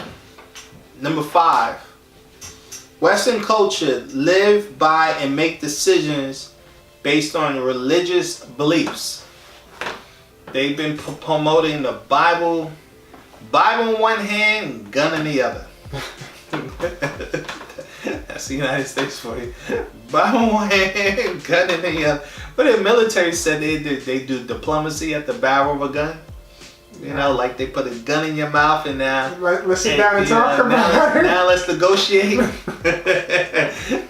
Number 5. Western culture live by and make decisions based on religious beliefs. They've been promoting the Bible in one hand, gun in the other. That's the United States for you. Bible in one hand, gun in the other. But the military said they do diplomacy at the barrel of a gun. Like they put a gun in your mouth and now let's sit down and talk about it. Now let's negotiate.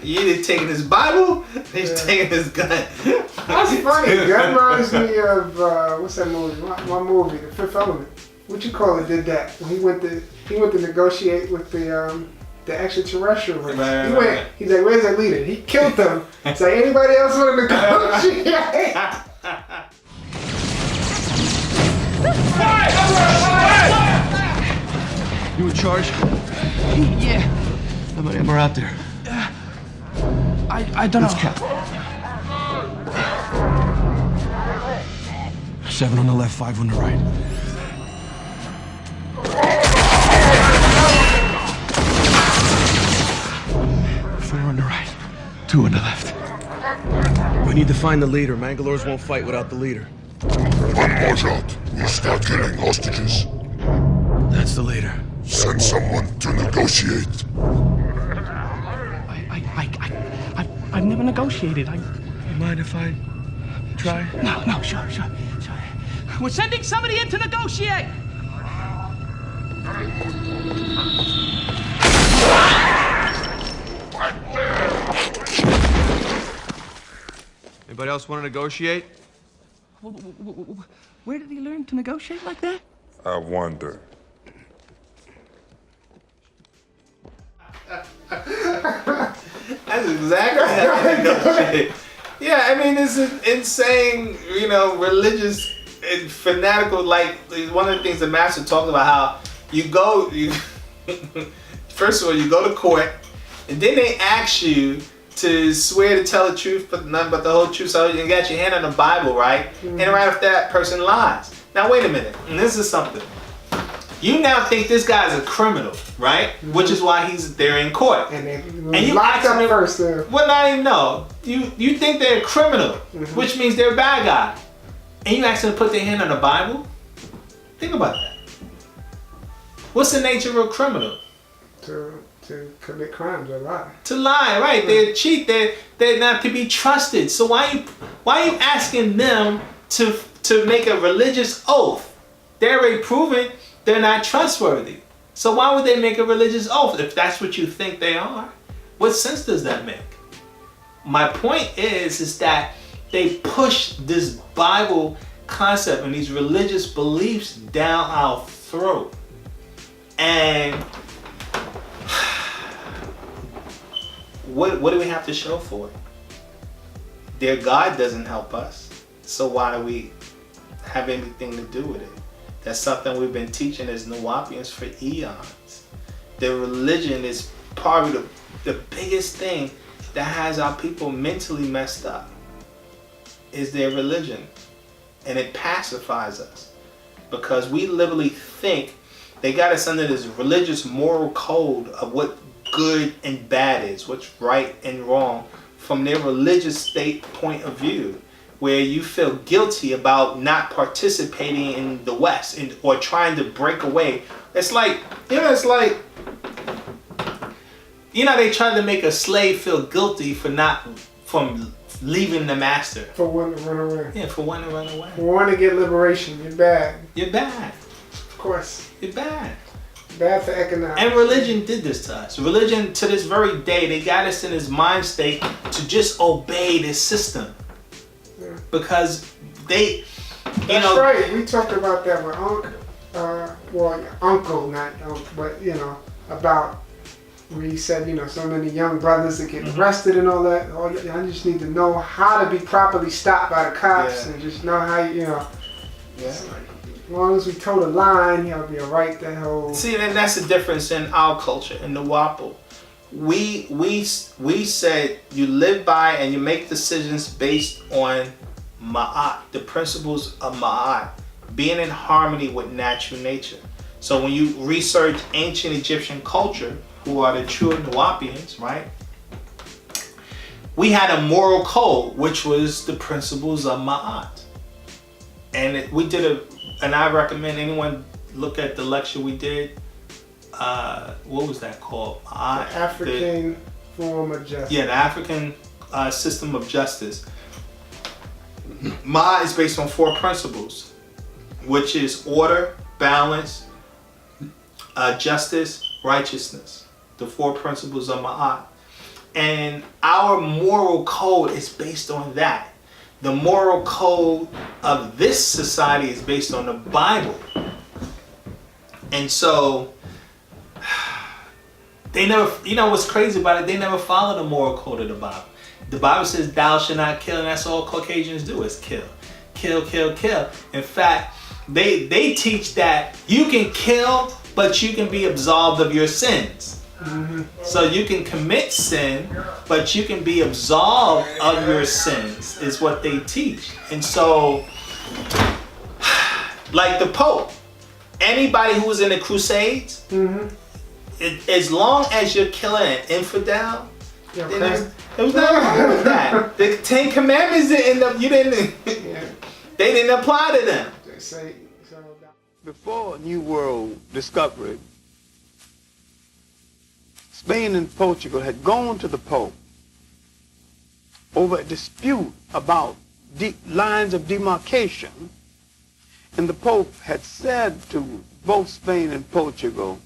You either taking his Bible, or he's taking his gun. That's funny. That reminds me of what's that movie? One movie, The Fifth Element. What you call it? Did that? He went to negotiate with the the extraterrestrial race. Right, He right, went. right. He's like, "Where's that leader?" He killed them. It's like, anybody else want to negotiate? You in charge? Yeah. How many of them are out there? I don't know. Let's count. 7 on the left, 5 on the right. 4 on the right, 2 on the left. We need to find the leader. Mangalores won't fight without the leader. When march out, we start killing hostages. That's the leader. Send someone to negotiate. I've never negotiated. You mind if I try? No, sure. We're sending somebody in to negotiate. Anybody else want to negotiate? Where did he learn to negotiate like that? I wonder. That's exactly how they negotiate. Yeah, I mean, it's an insane, religious and fanatical. Like, one of the things the master talked about, how you first of all, you go to court, and then they ask you to swear to tell the truth, but nothing but the whole truth. So you got your hand on the Bible, right? And right after that person lies. Now wait a minute, and this is something. You now think this guy's a criminal, right? Which is why he's there in court. And you locked up first. Well, not even know. You think they're a criminal, which means they're a bad guy, and you ask them to put their hand on the Bible. Think about that. What's the nature of a criminal? To commit crimes or lie. To lie, right? They're cheat. They're not to be trusted. So why are you asking them to make a religious oath? They're already proven they're not trustworthy. So why would they make a religious oath if that's what you think they are? What sense does that make? My point is that they push this Bible concept and these religious beliefs down our throat. And what do we have to show for it? Their God doesn't help us. So why do we have anything to do with it? That's something we've been teaching as Nuwaupians for eons. Their religion is probably the biggest thing that has our people mentally messed up, is their religion. And it pacifies us because we literally think they got us under this religious moral code of what good and bad is, what's right and wrong from their religious state point of view, where you feel guilty about not participating in the West or trying to break away. It's like, they try to make a slave feel guilty from leaving the master. For wanting to run away. Yeah, for wanting to run away. For wanting to get liberation. You're bad. You're bad. Of course. You're bad. Bad for economics. And religion did this to us. Religion, to this very day, they got us in this mind state to just obey this system. Yeah. Because they, That's right. We talked about that with uncle, not but about where he said, so many young brothers that get arrested and all that. I just need to know how to be properly stopped by the cops and just know how Yeah. As long as we toe the line, you'll be alright. That whole. See, and that's the difference in our culture in Nuwaupu. We said you live by and you make decisions based on Ma'at, the principles of Ma'at, being in harmony with natural nature. So when you research ancient Egyptian culture, who are the true Nuwaupians, right? We had a moral code, which was the principles of Ma'at. And and I recommend anyone look at the lecture we did. What was that called? The African form of justice. Yeah, the African system of justice. Ma'at is based on 4 principles, which is order, balance, justice, righteousness. The 4 principles of Ma'at. And our moral code is based on that. The moral code of this society is based on the Bible. And so They never, you know what's crazy about it? They never follow the moral code of the Bible. The Bible says thou shalt not kill, and that's all Caucasians do is kill. Kill, kill, kill. In fact, they teach that you can kill, but you can be absolved of your sins. So you can commit sin, but you can be absolved of your sins, is what they teach. And so, like the Pope, anybody who was in the Crusades, as long as you're killing an infidel, there was nothing wrong with that. The 10 Commandments they didn't apply to them. Before New World discovery, Spain and Portugal had gone to the Pope over a dispute about lines of demarcation, and the Pope had said to both Spain and Portugal,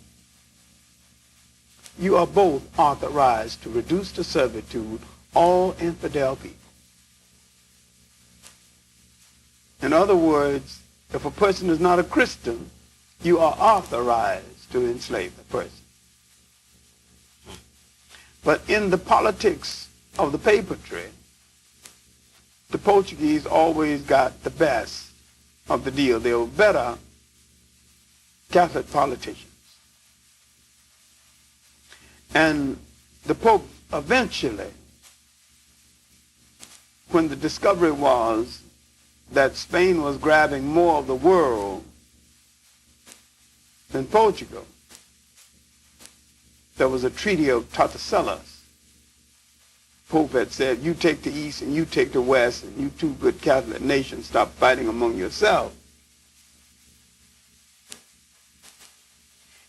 you are both authorized to reduce to servitude all infidel people. In other words, if a person is not a Christian, you are authorized to enslave the person. But in the politics of the papetry, the Portuguese always got the best of the deal. They were better Catholic politicians. And the Pope eventually, when the discovery was that Spain was grabbing more of the world than Portugal, there was a treaty of Tordesillas. Pope had said, you take the East and you take the West, and you two good Catholic nations stop fighting among yourselves.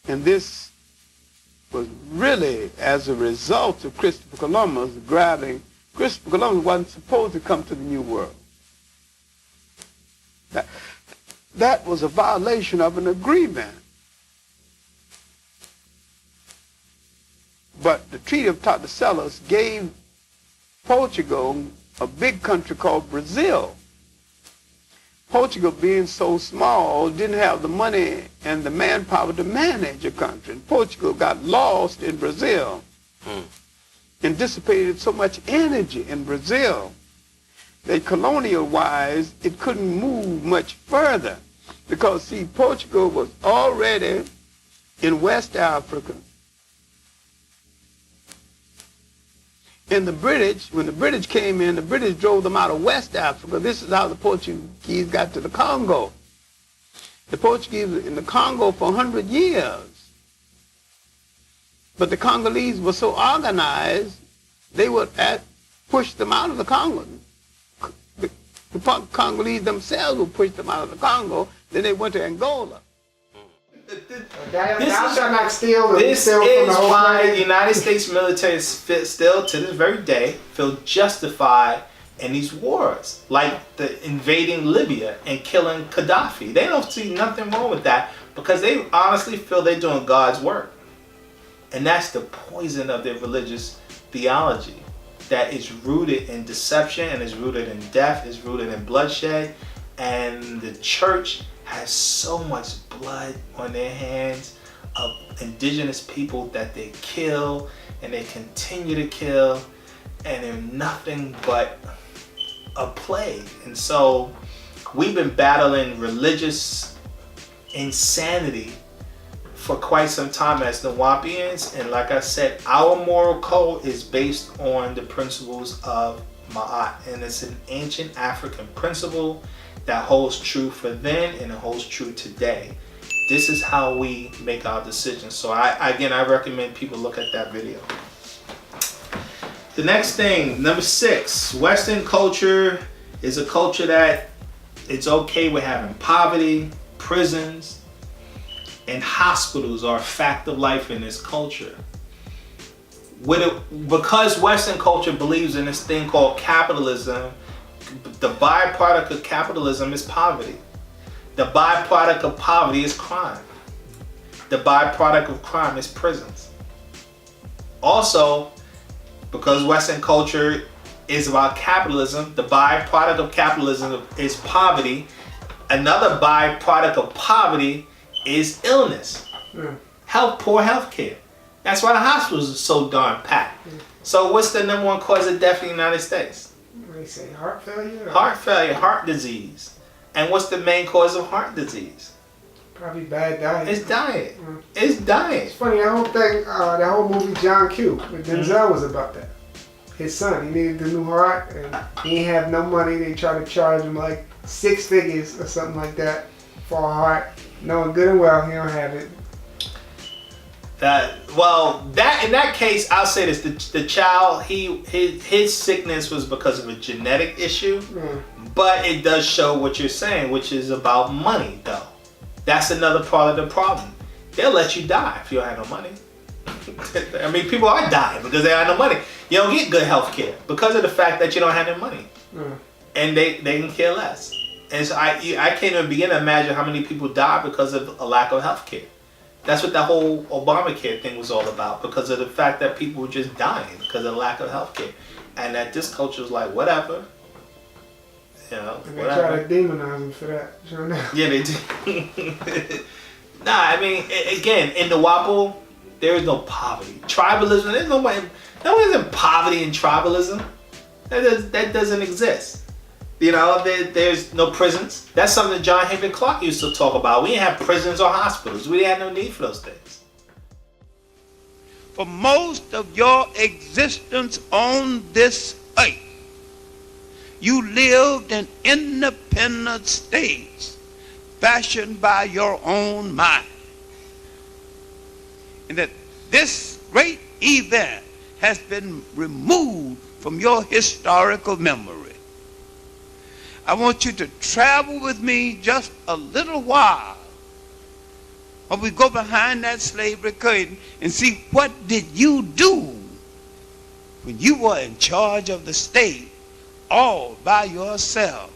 And this was really as a result of Christopher Columbus grabbing. Christopher Columbus wasn't supposed to come to the New World. That was a violation of an agreement. But the Treaty of Tordesillas gave Portugal a big country called Brazil. Portugal, being so small, didn't have the money and the manpower to manage a country. And Portugal got lost in Brazil and dissipated so much energy in Brazil that colonial-wise, it couldn't move much further. Because, see, Portugal was already in West Africa. And the British, when the British came in, the British drove them out of West Africa. This is how the Portuguese got to the Congo. The Portuguese were in the Congo for 100 years. But the Congolese were so organized, they would push them out of the Congo. The Congolese themselves would push them out of the Congo. Then they went to Angola. This is why the United States military still, to this very day, feel justified in these wars, like the invading Libya and killing Gaddafi. They don't see nothing wrong with that because they honestly feel they're doing God's work. And that's the poison of their religious theology, that is rooted in deception and is rooted in death, is rooted in bloodshed. And the church has so much blood on their hands of indigenous people that they kill and they continue to kill, and they're nothing but a plague. And so we've been battling religious insanity for quite some time as Nuwaupians, and like I said, our moral code is based on the principles of Ma'at, and it's an ancient African principle that holds true for then and it holds true today. This is how we make our decisions. So I recommend people look at that video. The next thing, number 6, Western culture is a culture that it's okay with having poverty, prisons, and hospitals are a fact of life in this culture. Because Western culture believes in this thing called capitalism, the byproduct of capitalism is poverty. The byproduct of poverty is crime. The byproduct of crime is prisons. Also, because Western culture is about capitalism, the byproduct of capitalism is poverty. Another byproduct of poverty is illness. Poor health care. That's why the hospitals are so darn packed. So what's the number one cause of death in the United States? They say heart failure? Heart failure, heart disease. And what's the main cause of heart disease? Probably bad diet. It's diet. It's diet. It's funny, that whole thing, that whole movie John Q. with Denzel was about that. His son, he needed the new heart, and he didn't have no money. They tried to charge him like 6 figures or something like that for a heart. Knowing good and well he don't have it. In that case, I'll say this: the child, his sickness was because of a genetic issue, but it does show what you're saying, which is about money, though. That's another part of the problem. They'll let you die if you don't have no money. I mean, people are dying because they don't have no money. You don't get good health care because of the fact that you don't have no money, and they can care less. And so I can't even begin to imagine how many people die because of a lack of health care. That's what the whole Obamacare thing was all about, because of the fact that people were just dying because of the lack of health care. And that this culture was like, whatever. You know, and they try to demonize them for that. Sure. Yeah, they do. Nah, I mean, again, in Nuwaupu, there is no poverty. Tribalism, there's no isn't poverty in tribalism. That doesn't exist. You know, there's no prisons. That's something John Henry Clark used to talk about. We didn't have prisons or hospitals. We didn't have no need for those things. For most of your existence on this earth, you lived in independent states fashioned by your own mind. And that this great event has been removed from your historical memory. I want you to travel with me just a little while while we go behind that slavery curtain and see what did you do when you were in charge of the state all by yourself.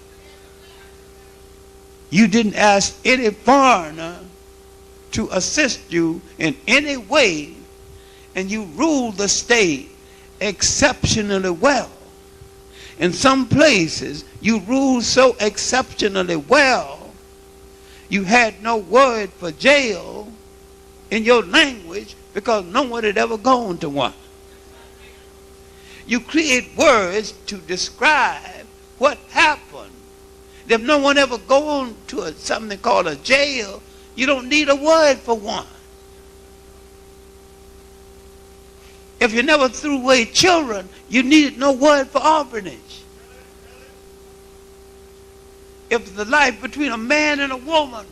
You didn't ask any foreigner to assist you in any way, and you ruled the state exceptionally well. In some places, you ruled so exceptionally well, you had no word for jail in your language because no one had ever gone to one. You create words to describe what happened. If no one ever gone to something called a jail, you don't need a word for one. If you never threw away children, you needed no word for orphanage. If the life between a man and a woman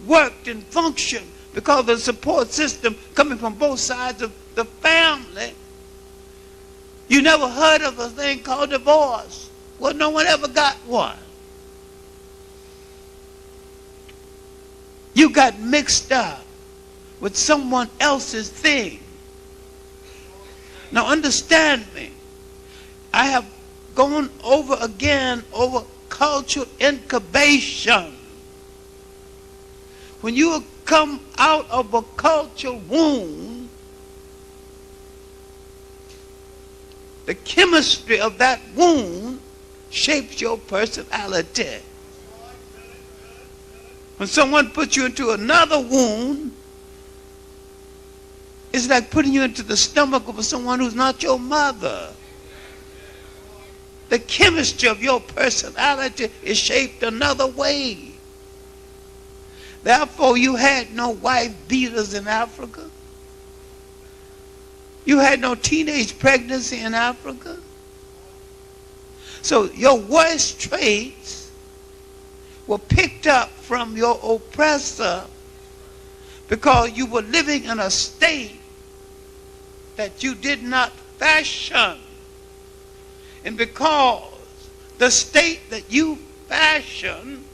worked and functioned because of the support system coming from both sides of the family, you never heard of a thing called divorce. Well, no one ever got one. You got mixed up with someone else's thing. Now understand me. I have gone over again over cultural incubation. When you come out of a cultural womb, the chemistry of that womb shapes your personality. When someone puts you into another womb, it's like putting you into the stomach of someone who's not your mother. The chemistry of your personality is shaped another way. Therefore, you had no wife beaters in Africa. You had no teenage pregnancy in Africa. So your worst traits were picked up from your oppressor because you were living in a state that you did not fashion. And because the state that you fashioned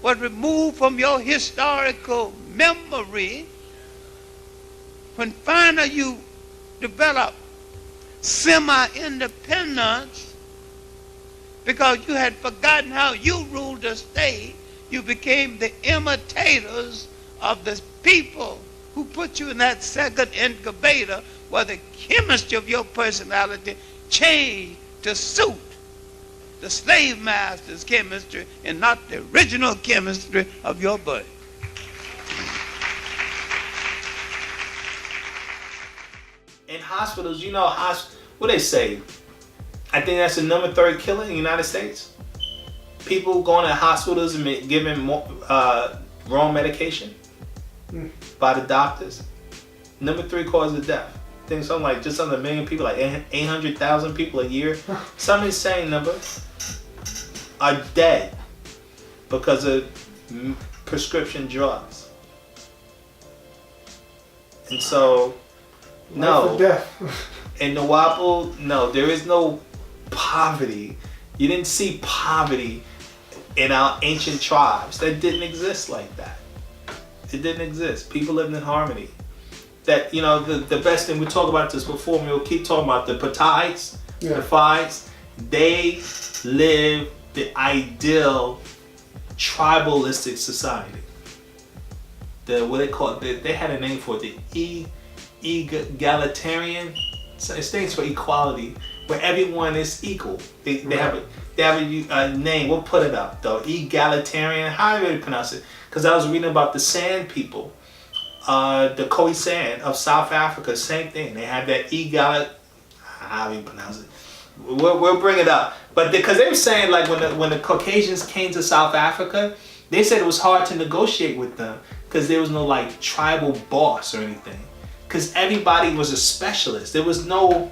was removed from your historical memory, when finally you developed semi-independence, because you had forgotten how you ruled the state, you became the imitators of the people who put you in that second incubator where the chemistry of your personality changed to suit the slave master's chemistry and not the original chemistry of your birth. in hospitals, you know, what they say? I think that's the number 3 killer in the United States. People going to hospitals and giving wrong medication by the doctors. Number 3 cause of death. I think something like just under 1 million people, like 800,000 people a year. Some insane number are dead because of prescription drugs. And so, no. In Nuwaupu, no, there is no poverty. You didn't see poverty in our ancient tribes. That didn't exist like that. It didn't exist. People lived in harmony. That, you know, the best thing, we talked about this before, and we'll keep talking about the Pataites, the Phites. They live the ideal tribalistic society. What they call it, they had a name for it, the egalitarian. So it stands for equality, where everyone is equal. They have a name. We'll put it up though. Egalitarian. How do you pronounce it? Because I was reading about the San people, the Khoisan of South Africa. Same thing. They have that how do you pronounce it? We'll bring it up. But because they were saying, like, when the Caucasians came to South Africa, they said it was hard to negotiate with them because there was no like tribal boss or anything. Because everybody was a specialist. There was no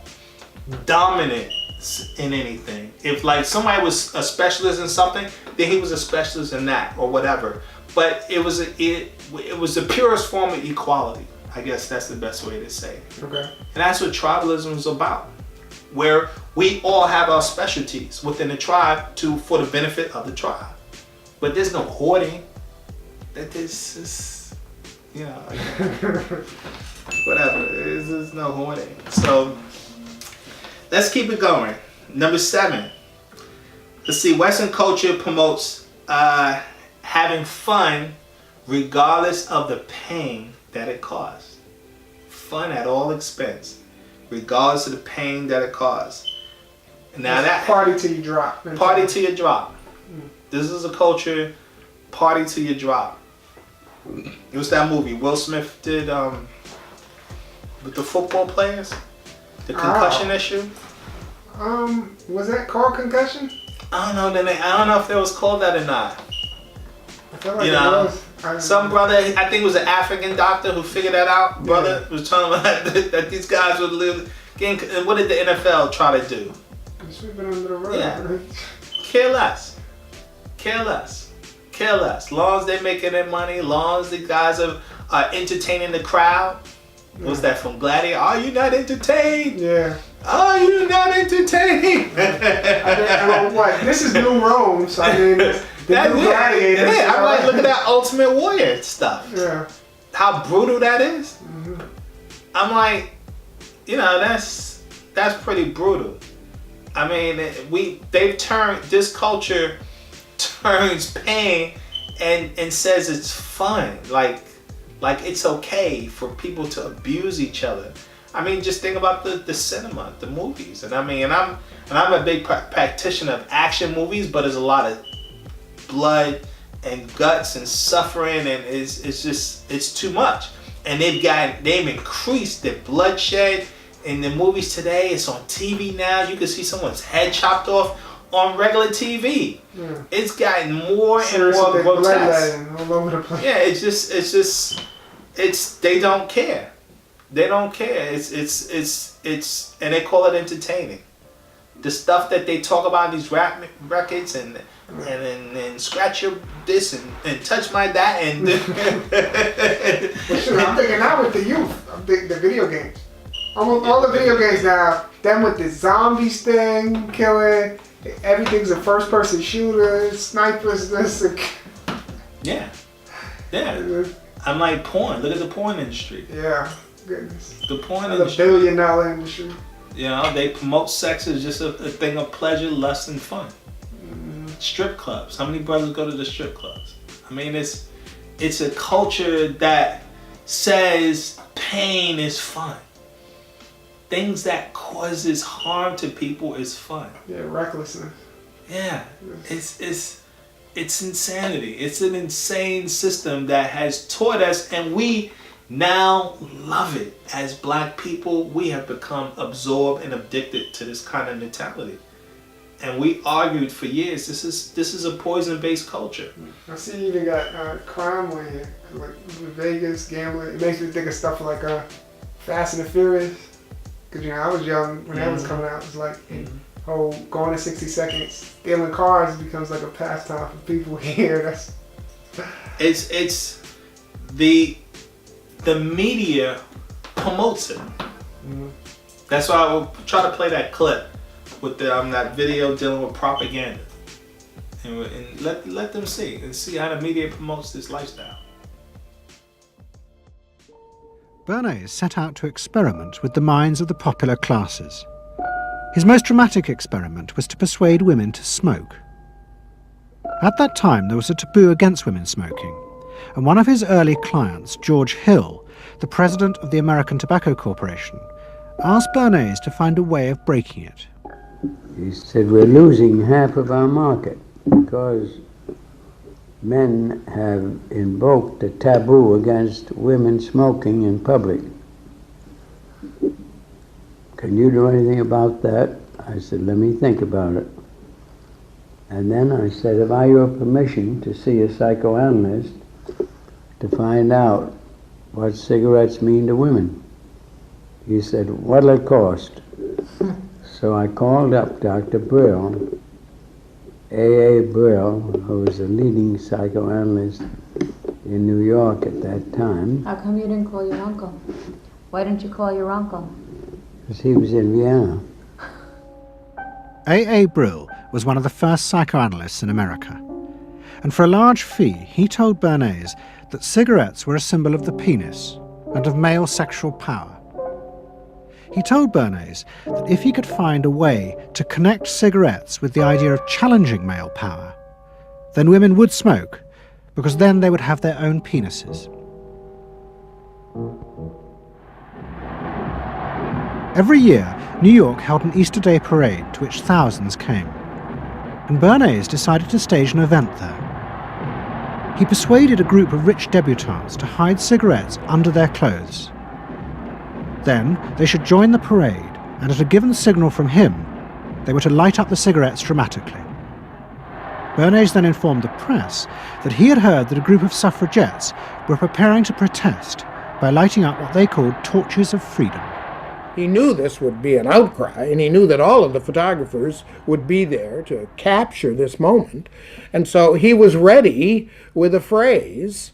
dominance in anything. If like somebody was a specialist in something, then he was a specialist in that or whatever. But it was the purest form of equality. I guess that's the best way to say it. Okay. And that's what tribalism is about, where we all have our specialties within the tribe for the benefit of the tribe. But there's no hoarding. That this is, you know, whatever. There's no hoarding. So let's keep it going. Number 7. Let's see. Western culture promotes having fun regardless of the pain that it costs. Fun at all expense, regardless of the pain that it costs. Now that party till you drop. Party till you drop. This is a culture. Party till you drop. It was that movie Will Smith did with the football players, the concussion issue. Was that called Concussion? I don't know. I don't know if it was called that or not. I feel like you know, some brother, I think it was an African doctor who figured that out. Brother was talking about that these guys would live. And what did the NFL try to do? Sweeping under the rug. Yeah. Care less. Care less. Care less. Long as they're making their money, long as the guys are entertaining the crowd. What's that from Gladiator? Are you not entertained? Yeah. Are you not entertained? What? This is New Rome, so I mean, the new Gladiator. Yeah, I'm like, look at that Ultimate Warrior stuff. Yeah. How brutal that is. I'm like, you know, that's pretty brutal. I mean, this culture turns pain and says it's fun, like it's okay for people to abuse each other. I mean, just think about the cinema, the movies, and I mean, and I'm a big practitioner of action movies, but there's a lot of blood and guts and suffering, and it's too much. And they've increased the bloodshed in the movies today. It's on TV now. You can see someone's head chopped off on regular TV. Yeah. It's gotten more and more grotesque. All over the place. Yeah, it's they don't care. They don't care. It's and they call it entertaining. The stuff that they talk about in these rap records and scratch your this and touch my that and. But sure, I'm thinking now with the youth, the video games. Almost all the video games now, them with the zombies thing, killing, everything's a first person shooter, snipers, this. Yeah. I'm like porn. Look at the porn industry. Yeah, goodness. The porn industry. $1 billion industry. You know, they promote sex as just a thing of pleasure, lust, and fun. Strip clubs. How many brothers go to the strip clubs? I mean, it's a culture that says pain is fun. Things that causes harm to people is fun. Yeah, recklessness. Yeah, it's insanity. It's an insane system that has taught us, and we now love it. As black people, we have become absorbed and addicted to this kind of mentality. And we argued for years, this is a poison-based culture. I see you even got crime on here, like Vegas, gambling. It makes me think of stuff like Fast and the Furious. Because, I was young when that was coming out. It was like, Gone in 60 Seconds. Stealing cars becomes like a pastime for people here. It's the media promotes it. That's why I will try to play that clip with that video dealing with propaganda, and let them see how the media promotes this lifestyle. Bernays set out to experiment with the minds of the popular classes. His most dramatic experiment was to persuade women to smoke. At that time, there was a taboo against women smoking, and one of his early clients, George Hill, the president of the American Tobacco Corporation, asked Bernays to find a way of breaking it. He said, we're losing half of our market because men have invoked a taboo against women smoking in public. Can you do anything about that? I said, let me think about it. And then I said, have I your permission to see a psychoanalyst to find out what cigarettes mean to women? He said, what'll it cost? So I called up Dr. Brill, A.A. Brill, who was a leading psychoanalyst in New York at that time. How come you didn't call your uncle? Why didn't you call your uncle? Because he was in Vienna. A.A. Brill was one of the first psychoanalysts in America. And for a large fee, he told Bernays that cigarettes were a symbol of the penis and of male sexual power. He told Bernays that if he could find a way to connect cigarettes with the idea of challenging male power, then women would smoke, because then they would have their own penises. Every year, New York held an Easter Day parade to which thousands came, and Bernays decided to stage an event there. He persuaded a group of rich debutantes to hide cigarettes under their clothes. Then they should join the parade, and at a given signal from him, they were to light up the cigarettes dramatically. Bernays then informed the press that he had heard that a group of suffragettes were preparing to protest by lighting up what they called torches of freedom. He knew this would be an outcry, and he knew that all of the photographers would be there to capture this moment. And so he was ready with a phrase,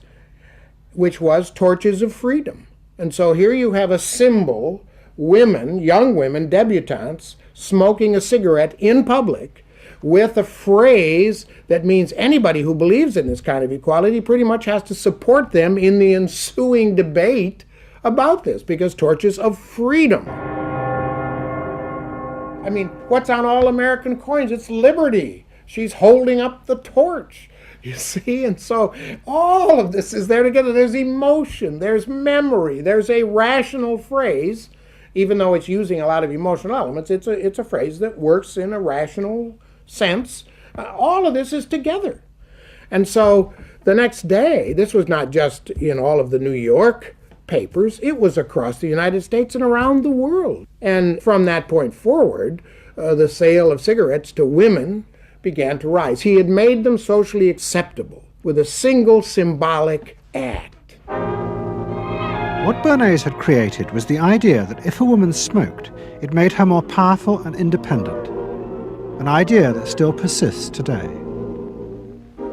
which was torches of freedom. And so here you have a symbol, women, young women, debutantes, smoking a cigarette in public with a phrase that means anybody who believes in this kind of equality pretty much has to support them in the ensuing debate about this, because torches of freedom. I mean, what's on all American coins? It's liberty. She's holding up the torch. You see, and so all of this is there together. There's emotion, there's memory, there's a rational phrase, even though it's using a lot of emotional elements. It's a phrase that works in a rational sense. All of this is together. And so the next day, this was not just in all of the New York papers, it was across the United States and around the world. And from that point forward, the sale of cigarettes to women began to rise. He had made them socially acceptable with a single symbolic act. What Bernays had created was the idea that if a woman smoked, it made her more powerful and independent, an idea that still persists today.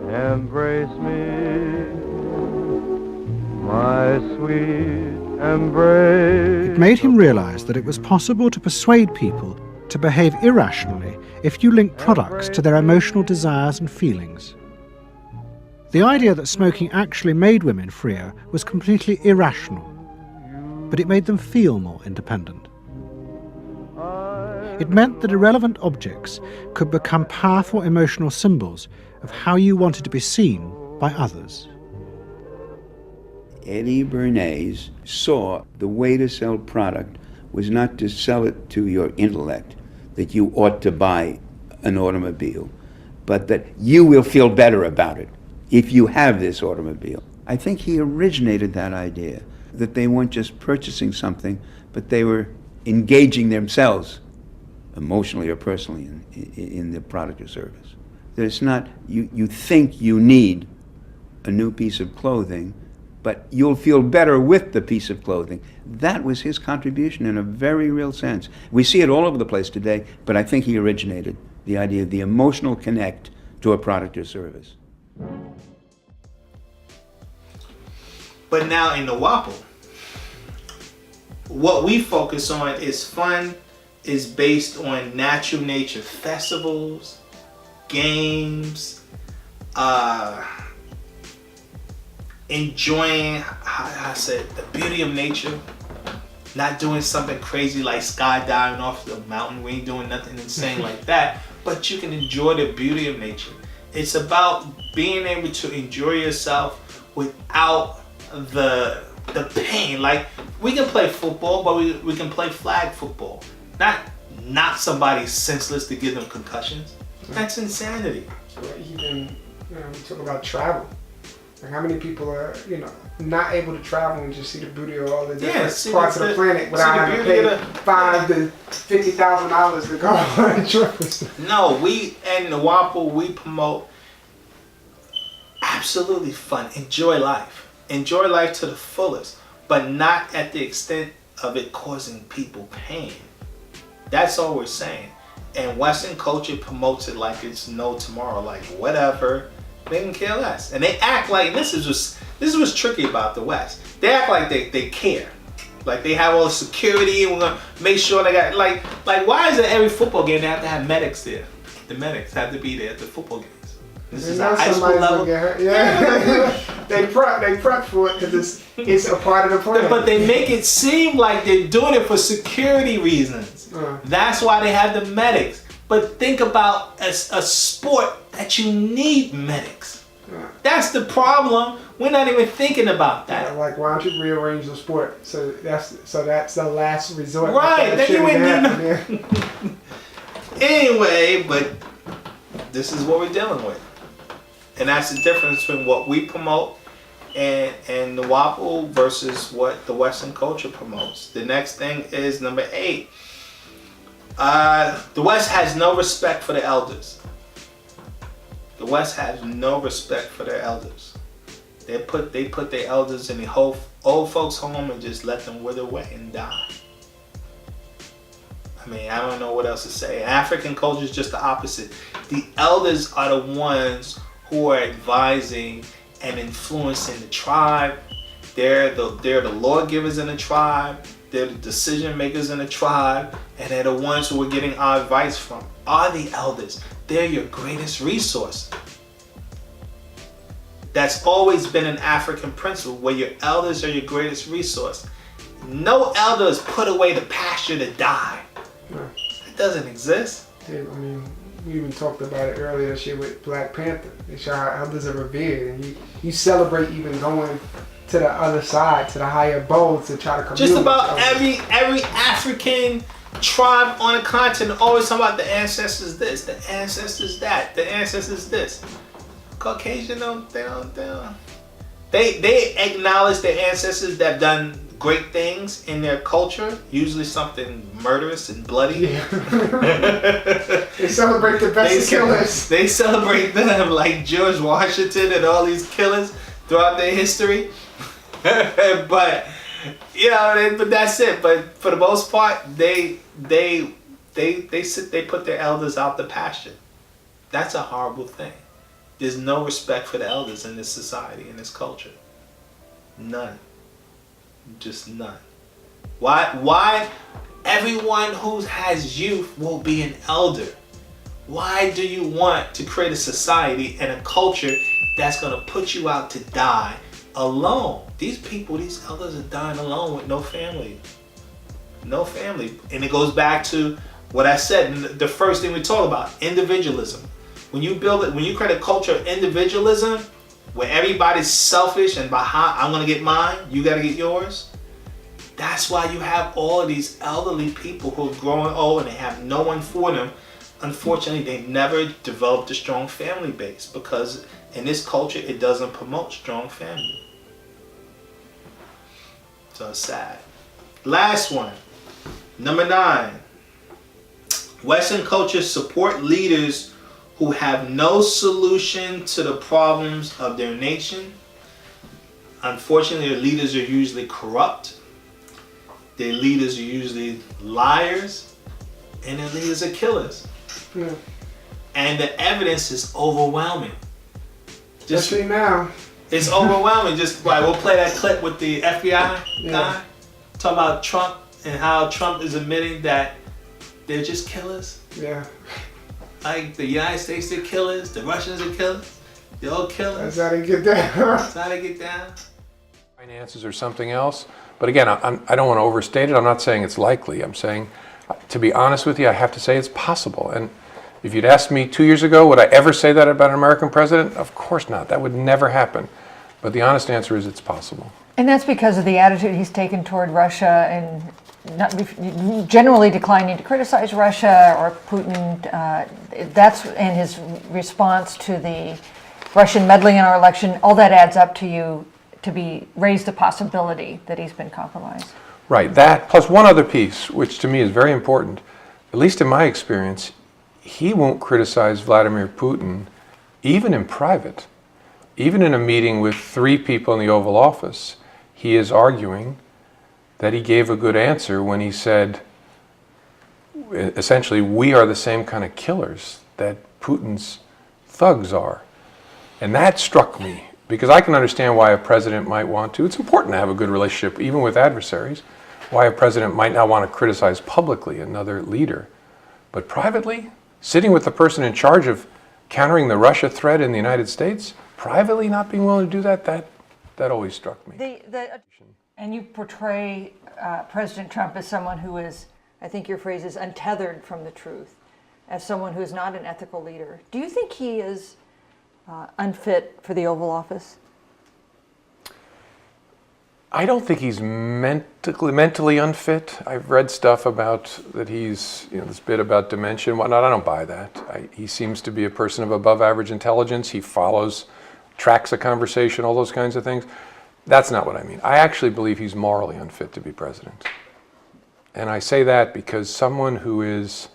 Embrace me, my sweet embrace. It made him realize that it was possible to persuade people to behave irrationally if you link products to their emotional desires and feelings. The idea that smoking actually made women freer was completely irrational, but it made them feel more independent. It meant that irrelevant objects could become powerful emotional symbols of how you wanted to be seen by others. Eddie Bernays saw the way to sell product was not to sell it to your intellect, that you ought to buy an automobile, but that you will feel better about it if you have this automobile. I think he originated that idea that they weren't just purchasing something, but they were engaging themselves emotionally or personally in the product or service. There's not, you think you need a new piece of clothing, but you'll feel better with the piece of clothing. That was his contribution in a very real sense. We see it all over the place today, but I think he originated the idea of the emotional connect to a product or service. But now in Nuwaupu, what we focus on is fun, is based on natural nature festivals, games, enjoying, how I said, the beauty of nature, not doing something crazy like skydiving off the mountain. We ain't doing nothing insane like that, but you can enjoy the beauty of nature. It's about being able to enjoy yourself without the pain. Like, we can play football, but we can play flag football. Not somebody senseless to give them concussions. That's insanity. Even, we talk about travel. Like, how many people are, not able to travel and just see the beauty of all the different parts of the planet without having to pay $5,000 to $50,000 to go on a trip? No, we in Nuwaupu, we promote absolutely fun. Enjoy life. Enjoy life to the fullest, but not at the extent of it causing people pain. That's all we're saying. And Western culture promotes it like it's no tomorrow, like whatever. They can care less. And they act like, this is what's tricky about the West. They act like they care. Like they have all the security and we're gonna make sure they got, like why is it every football game they have to have medics there? The medics have to be there at the football games. This is a high school level. Yeah. they prep for it because it's a part of the plan. But they make it seem like they're doing it for security reasons. That's why they have the medics. But think about a sport that you need medics. That's the problem. We're not even thinking about that. Yeah, like, why don't you rearrange the sport so that's the last resort? Right. Then you wouldn't need Anyway, but this is what we're dealing with. And that's the difference between what we promote and Nuwaupu versus what the Western culture promotes. The next thing is number 8. The West has no respect for the elders. The West has no respect for their elders. They put their elders in the whole old folks' home and just let them wither away and die. I mean, I don't know what else to say. African culture is just the opposite. The elders are the ones who are advising and influencing the tribe. They're the lawgivers in the tribe. They're the decision makers in the tribe, and they're the ones who we're getting our advice from. Are the elders. They're your greatest resource. That's always been an African principle, where your elders are your greatest resource. No elders put away the pasture to die. It doesn't exist. Yeah, I mean, we even talked about it earlier this year with Black Panther. They show how elders are revered, and you celebrate even going to the other side, to the higher bowl, to try to commune. Just about every African tribe on the continent always talking about the ancestors this, the ancestors that, the ancestors this. Caucasian they acknowledge their ancestors that have done great things in their culture, usually something murderous and bloody. Yeah. They celebrate the best killers. They celebrate them like George Washington and all these killers throughout their history. But but that's it. But for the most part, they put their elders out the pasture. That's a horrible thing. There's no respect for the elders in this society, in this culture. None. Just none. Why everyone who has youth will be an elder? Why do you want to create a society and a culture that's going to put you out to die alone? These elders are dying alone with no family. No family. And it goes back to what I said, the first thing we talked about, individualism. When you create a culture of individualism, where everybody's selfish and I'm going to get mine, you got to get yours. That's why you have all of these elderly people who are growing old and they have no one for them. Unfortunately, they never developed a strong family base, because in this culture, it doesn't promote strong family. So it's sad. Last one. Number 9. Western cultures support leaders who have no solution to the problems of their nation. Unfortunately, their leaders are usually corrupt. Their leaders are usually liars. And their leaders are killers. Yeah. And the evidence is overwhelming. Just see now. It's overwhelming. Just like we'll play that clip with the FBI guy talking about Trump and how Trump is admitting that they're just killers. Yeah. Like the United States, they're killers. The Russians are killers. They're all killers. That's how they get down. That's how they get down. Finances or something else. But again, I don't want to overstate it. I'm not saying it's likely. I'm saying, to be honest with you, I have to say it's possible. And if you'd asked me 2 years ago, would I ever say that about an American president? Of course not. That would never happen. But the honest answer is it's possible. And that's because of the attitude he's taken toward Russia and not generally declining to criticize Russia or Putin. That's and his response to the Russian meddling in our election. All that adds up to you to be raised the possibility that he's been compromised. Right. That plus one other piece, which to me is very important, at least in my experience, he won't criticize Vladimir Putin even in private. Even in a meeting with 3 people in the Oval Office, he is arguing that he gave a good answer when he said, essentially, we are the same kind of killers that Putin's thugs are. And that struck me, because I can understand why a president might want to. It's important to have a good relationship, even with adversaries, why a president might not want to criticize publicly another leader. But privately, sitting with the person in charge of countering the Russia threat in the United States, privately not being willing to do that, that always struck me. And you portray President Trump as someone who is, I think your phrase is, untethered from the truth, as someone who is not an ethical leader. Do you think he is unfit for the Oval Office? I don't think he's mentally unfit. I've read stuff about that he's, this bit about dementia and whatnot. I don't buy that. He seems to be a person of above average intelligence. He tracks a conversation, all those kinds of things. That's not what I mean. I actually believe he's morally unfit to be president. And I say that because someone who is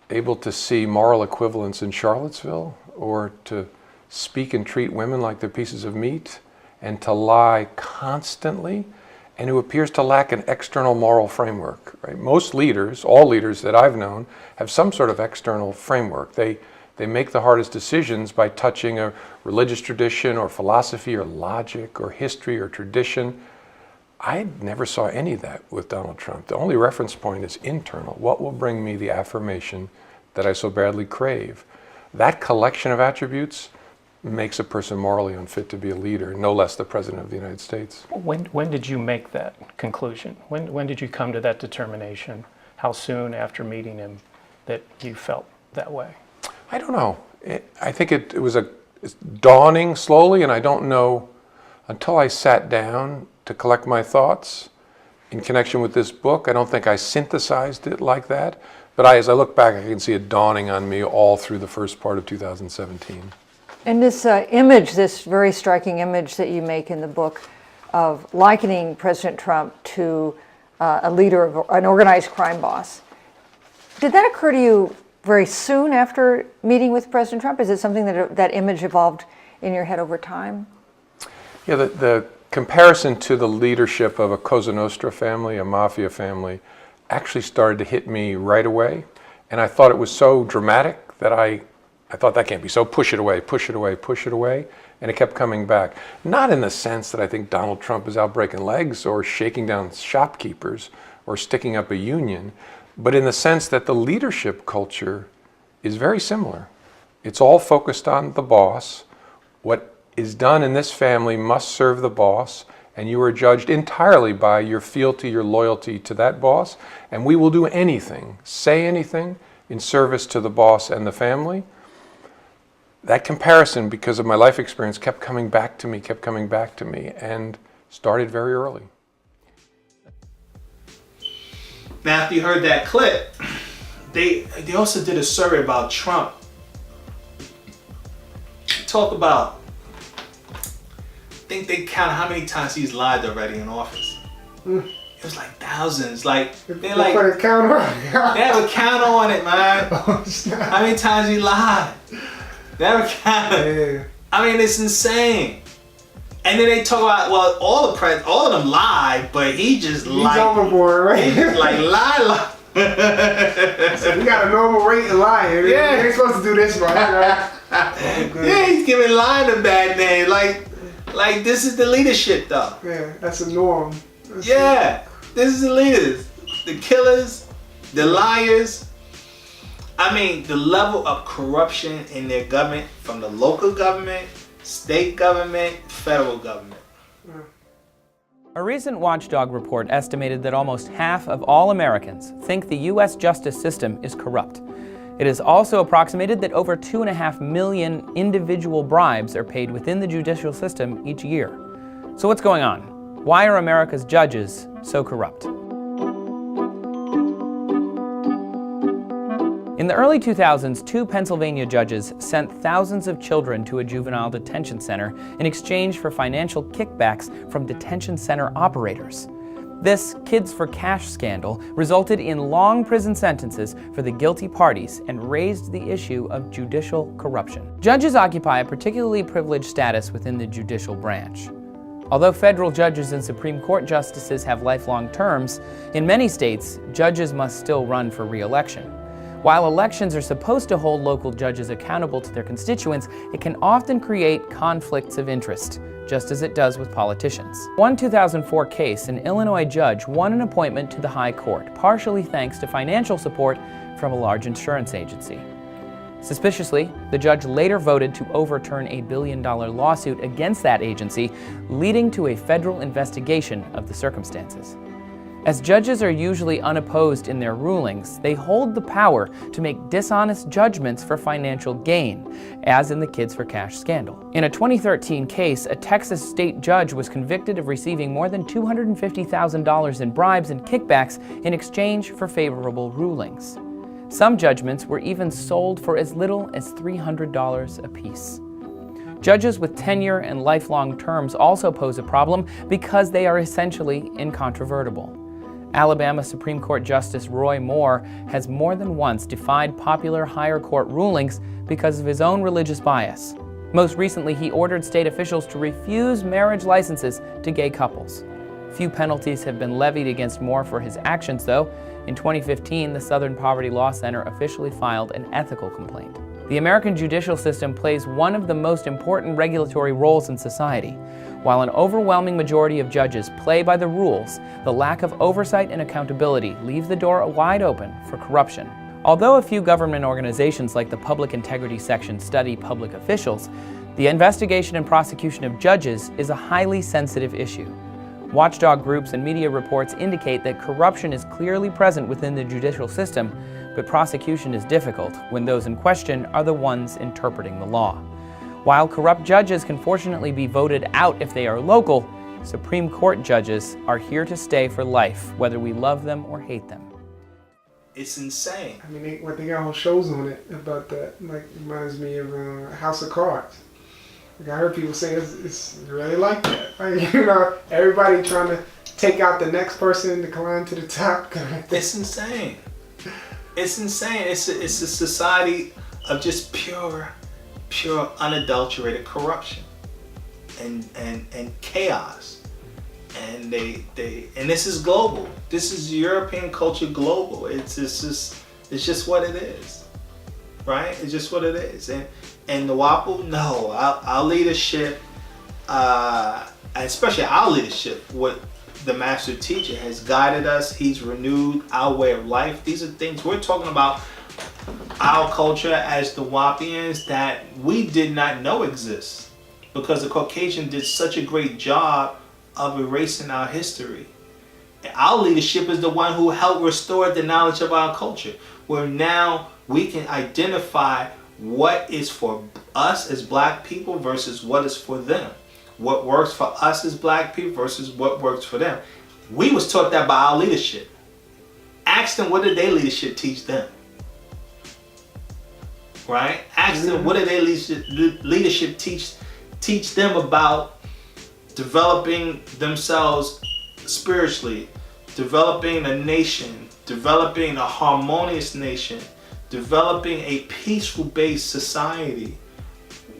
able to see moral equivalence in Charlottesville, or to speak and treat women like they're pieces of meat, and to lie constantly, and who appears to lack an external moral framework. Right? Most leaders, all leaders that I've known, have some sort of external framework. They make the hardest decisions by touching a religious tradition or philosophy or logic or history or tradition. I never saw any of that with Donald Trump. The only reference point is internal. What will bring me the affirmation that I so badly crave? That collection of attributes makes a person morally unfit to be a leader, no less the President of the United States. When did you make that conclusion? When did you come to that determination? How soon after meeting him that you felt that way? I don't know. I think it was it's dawning slowly, and I don't know until I sat down to collect my thoughts in connection with this book. I don't think I synthesized it like that, but as I look back, I can see it dawning on me all through the first part of 2017. And this image, this very striking image that you make in the book of likening President Trump to a leader of an organized crime boss, did that occur to you very soon after meeting with President Trump? Is it something that image evolved in your head over time? Yeah, the comparison to the leadership of a Cosa Nostra family, a mafia family, actually started to hit me right away. And I thought it was so dramatic that I thought that can't be so. Push it away, push it away, push it away. And it kept coming back. Not in the sense that I think Donald Trump is out breaking legs or shaking down shopkeepers or sticking up a union, but in the sense that the leadership culture is very similar. It's all focused on the boss. What is done in this family must serve the boss, and you are judged entirely by your fealty, your loyalty to that boss, and we will do anything, say anything, in service to the boss and the family. That comparison, because of my life experience, kept coming back to me, and started very early. Now, if you heard that clip, they also did a survey about Trump. Talk about think they count how many times he's lied already in office. It was like thousands. Like they like put a count on. they have a count on it, man. How many times he lied? They have a count. Yeah. I mean, it's insane. And then they talk about, well, all of them lied, but he just He's overboard, right? He just like lie. So we got a normal rate of lying. Yeah. We ain't supposed to do this, right? Yeah, he's giving lying a bad name. Like this is the leadership, though. Yeah, that's a norm. This is the leaders, the killers, the liars. I mean, the level of corruption in their government, from the local government, state government, federal government. A recent Watchdog report estimated that almost half of all Americans think the U.S. justice system is corrupt. It is also approximated that over 2.5 million individual bribes are paid within the judicial system each year. So what's going on? Why are America's judges so corrupt? In the early 2000s, 2 Pennsylvania judges sent thousands of children to a juvenile detention center in exchange for financial kickbacks from detention center operators. This Kids for Cash scandal resulted in long prison sentences for the guilty parties and raised the issue of judicial corruption. Judges occupy a particularly privileged status within the judicial branch. Although federal judges and Supreme Court justices have lifelong terms, in many states, judges must still run for re-election. While elections are supposed to hold local judges accountable to their constituents, it can often create conflicts of interest, just as it does with politicians. One 2004 case, an Illinois judge won an appointment to the High Court, partially thanks to financial support from a large insurance agency. Suspiciously, the judge later voted to overturn a $1 billion lawsuit against that agency, leading to a federal investigation of the circumstances. As judges are usually unopposed in their rulings, they hold the power to make dishonest judgments for financial gain, as in the Kids for Cash scandal. In a 2013 case, a Texas state judge was convicted of receiving more than $250,000 in bribes and kickbacks in exchange for favorable rulings. Some judgments were even sold for as little as $300 apiece. Judges with tenure and lifelong terms also pose a problem because they are essentially incontrovertible. Alabama Supreme Court Justice Roy Moore has more than once defied popular higher court rulings because of his own religious bias. Most recently, he ordered state officials to refuse marriage licenses to gay couples. Few penalties have been levied against Moore for his actions, though. In 2015, the Southern Poverty Law Center officially filed an ethical complaint. The American judicial system plays one of the most important regulatory roles in society. While an overwhelming majority of judges play by the rules, the lack of oversight and accountability leave the door wide open for corruption. Although a few government organizations like the Public Integrity Section study public officials, the investigation and prosecution of judges is a highly sensitive issue. Watchdog groups and media reports indicate that corruption is clearly present within the judicial system, but prosecution is difficult when those in question are the ones interpreting the law. While corrupt judges can fortunately be voted out if they are local, Supreme Court judges are here to stay for life, whether we love them or hate them. It's insane. I mean, they got whole shows on it about that. Like, reminds me of House of Cards. Like, I heard people say it's really like that. Like, you know, everybody trying to take out the next person to climb to the top. It's insane. It's insane. It's a society of just pure unadulterated corruption and chaos. And and this is global. This is European culture global. It's just what it is. Right? It's just what it is. And Nuwaupu, no, our leadership, especially our leadership, what the master teacher has guided us. He's renewed our way of life. These are things we're talking about. Our culture as the Nuwaupians that we did not know exists because the Caucasian did such a great job of erasing our history. And our leadership is the one who helped restore the knowledge of our culture, where now we can identify what is for us as black people versus what is for them. What works for us as black people versus what works for them. We was taught that by our leadership. Ask them, what did their leadership teach them? Right? Ask them, what did their leadership teach them about developing themselves spiritually, developing a nation, developing a harmonious nation, developing a peaceful based society.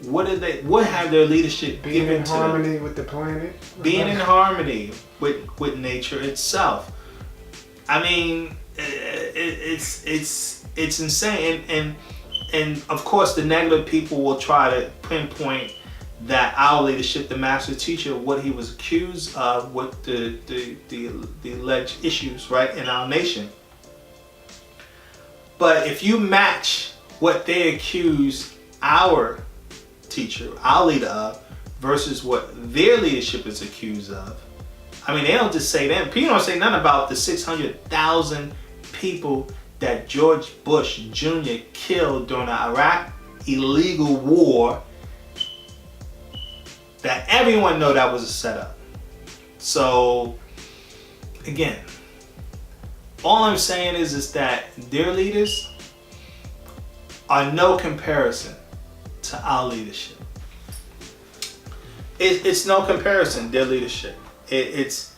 What have their leadership being given in to harmony them? with the planet, Being in harmony with nature itself. I mean, it's insane, and of course the negative people will try to pinpoint that our leadership, the master teacher, what he was accused of, what the alleged issues, right, in our nation. But if you match what they accuse our teacher, our leader of, versus what their leadership is accused of, I mean, they don't just say that. People don't say nothing about the 600,000 people that George Bush Jr. killed during the Iraq illegal war, that everyone know that was a setup. So, again, all I'm saying is that their leaders are no comparison to our leadership. It's no comparison, their leadership. It's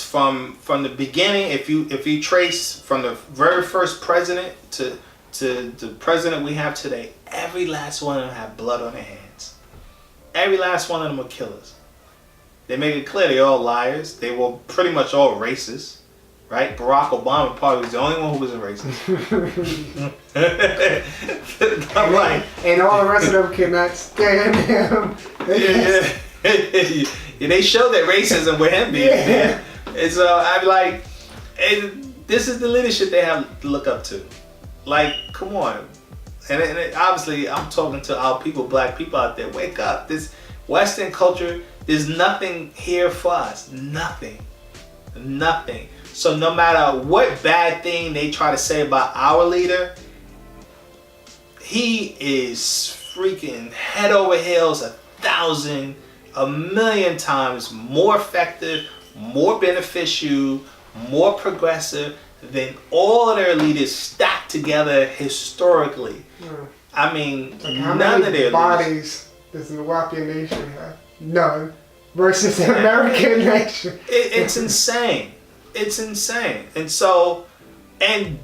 from the beginning. If you trace from the very first president to the president we have today, every last one of them have blood on their hands. Every last one of them are killers. They make it clear they're all liars. They were pretty much all racist, right? Barack Obama probably was the only one who was a racist. I'm like, and all the rest of them cannot stand him. Yeah, they show that racism with him being there. And so I'm like, and this is the leadership they have to look up to. Like, come on. And obviously, I'm talking to our people, black people out there. Wake up. This Western culture, there's nothing here for us. Nothing. Nothing. So no matter what bad thing they try to say about our leader, he is freaking head over heels 1,000, 1,000,000 times more effective, more beneficial, more progressive than all of their leaders stacked together historically. I mean, like how none many of their bodies does the Nuwaupian nation have? None. Versus the American nation. It's insane. It's insane. And so, and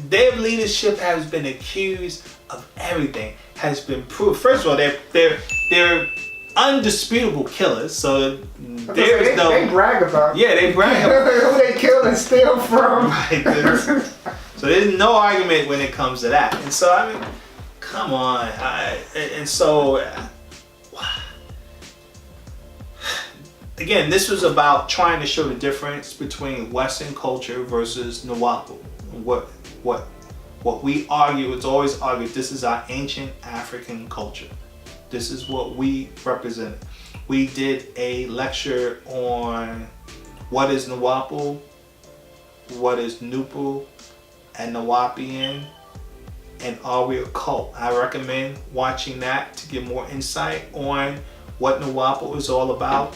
their leadership has been accused of everything, has been proved. First of all, they're undisputable killers. So there is no. They brag about. Yeah, they brag about who they kill and steal from. Right, so there's no argument when it comes to that. And so I mean, come on. Again, this was about trying to show the difference between Western culture versus Nuwaupu. What we argue, it's always argued, this is our ancient African culture. This is what we represent. We did a lecture on what is Nuwaupu, what is NoopooH, and Nuwaupian, and are we a cult? I recommend watching that to get more insight on what Nuwaupu is all about.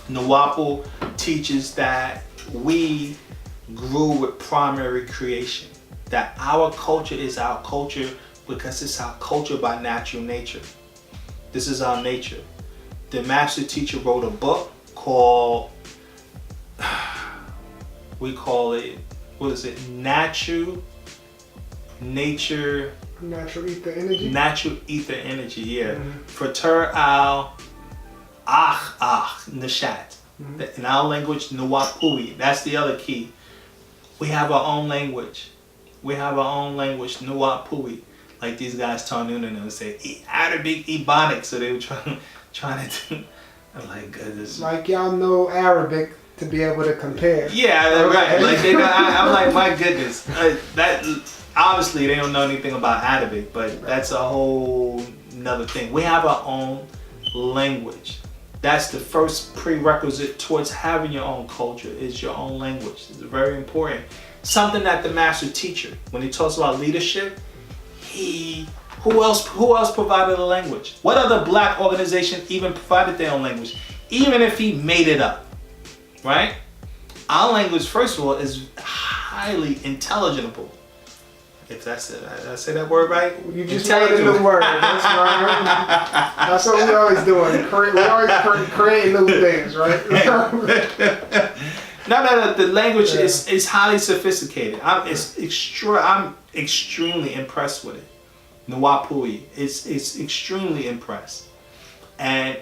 Nuwaupu teaches that we grew with primary creation, that our culture is our culture because it's our culture by natural nature. This is our nature. The master teacher wrote a book called, we call it, what is it? Natural ether energy? Natural ether energy, yeah. Frater al Nishat. In our language, Nuwaupu. That's the other key. We have our own language. We have our own language, Nuwaupu. Like these guys turn in and say Arabic, Ebonic. So they were trying to do. I'm like, goodness. Like y'all know Arabic to be able to compare. Yeah, right. Like I'm like, my goodness. That obviously they don't know anything about Arabic, but that's a whole another thing. We have our own language. That's the first prerequisite towards having your own culture, is your own language. It's very important. Something that the master teacher, when he talks about leadership, who else provided a language? What other black organization even provided their own language? Even if he made it up, right? Our language, first of all, is highly intelligible. If that's it, did I say that word right? You just added a new word. That's right. That's what we always doing. We always creating new things, right? No. The language is highly sophisticated. I'm extremely impressed with it. Nuwaupu is extremely impressed. And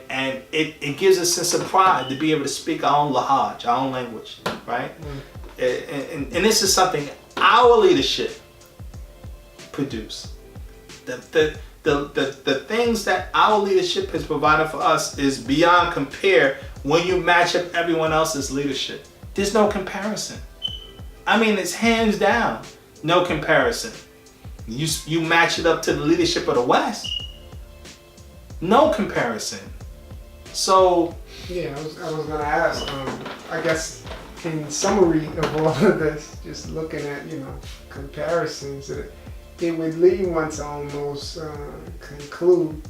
it gives a sense of pride to be able to speak our own lahaj, our own language, right? And this is something our leadership produce. The things that our leadership has provided for us is beyond compare when you match up everyone else's leadership. There's no comparison. I mean, it's hands down, no comparison. You match it up to the leadership of the West, no comparison. So yeah, I was gonna ask. I guess in summary of all of this, just looking at comparisons, it would lead one to almost conclude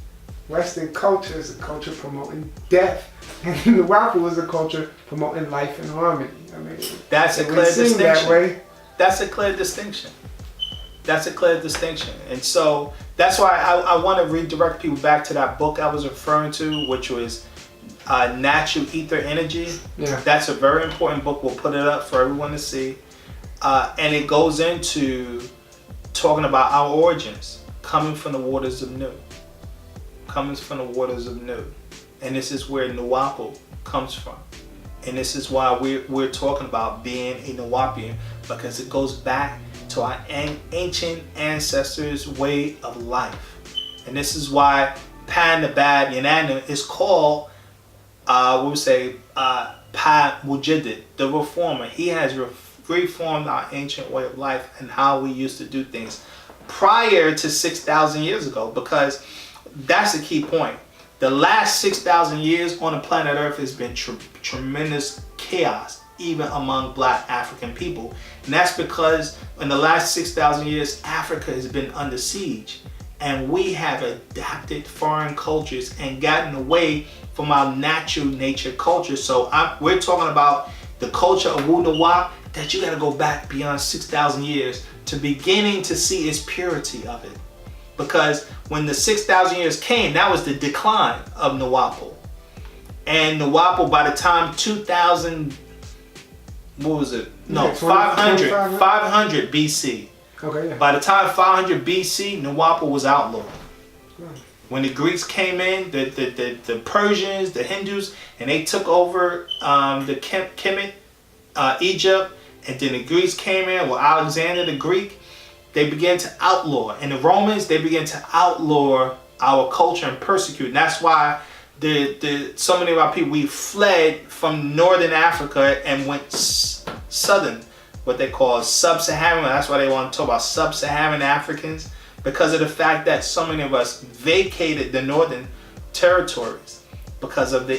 Western culture is a culture promoting death, and Nuwaupu is a culture promoting life and harmony. I mean, that's a clear distinction. That way. That's a clear distinction. That's a clear distinction. And so that's why I want to redirect people back to that book I was referring to, which was Natural Ether Energy. Yeah. That's a very important book. We'll put it up for everyone to see. And it goes into talking about our origins, coming from the waters of Nu. Coming from the waters of Nu. And this is where Nuwaupu comes from. And this is why we're talking about being a Nuwaupian, because it goes back to our ancient ancestors' way of life. And this is why Paa Nabab Yaa NanaN is called, Paa Mujaddid, the reformer. He has reformed our ancient way of life and how we used to do things prior to 6,000 years ago, because that's a key point. The last 6,000 years on the planet Earth has been tremendous chaos, even among Black African people. And that's because in the last 6,000 years, Africa has been under siege. And we have adapted foreign cultures and gotten away from our natural nature culture. So we're talking about the culture of Wu Nuwaup, that you got to go back beyond 6,000 years to beginning to see its purity of it. Because when the 6,000 years came, that was the decline of Nuwaupu. And Nuwaupu, by the time 2000, what was it? No, 500 BC. Okay, yeah. By the time 500 BC, Nuwaupu was outlawed. When the Greeks came in, the Persians, the Hindus, and they took over the Kemet, Egypt, and then the Greeks came in with Alexander the Greek. They began to outlaw, and the Romans, they began to outlaw our culture and persecute. And that's why so many of our people, we fled from northern Africa and went southern, what they call sub-Saharan. That's why they want to talk about sub-Saharan Africans, because of the fact that so many of us vacated the northern territories because of the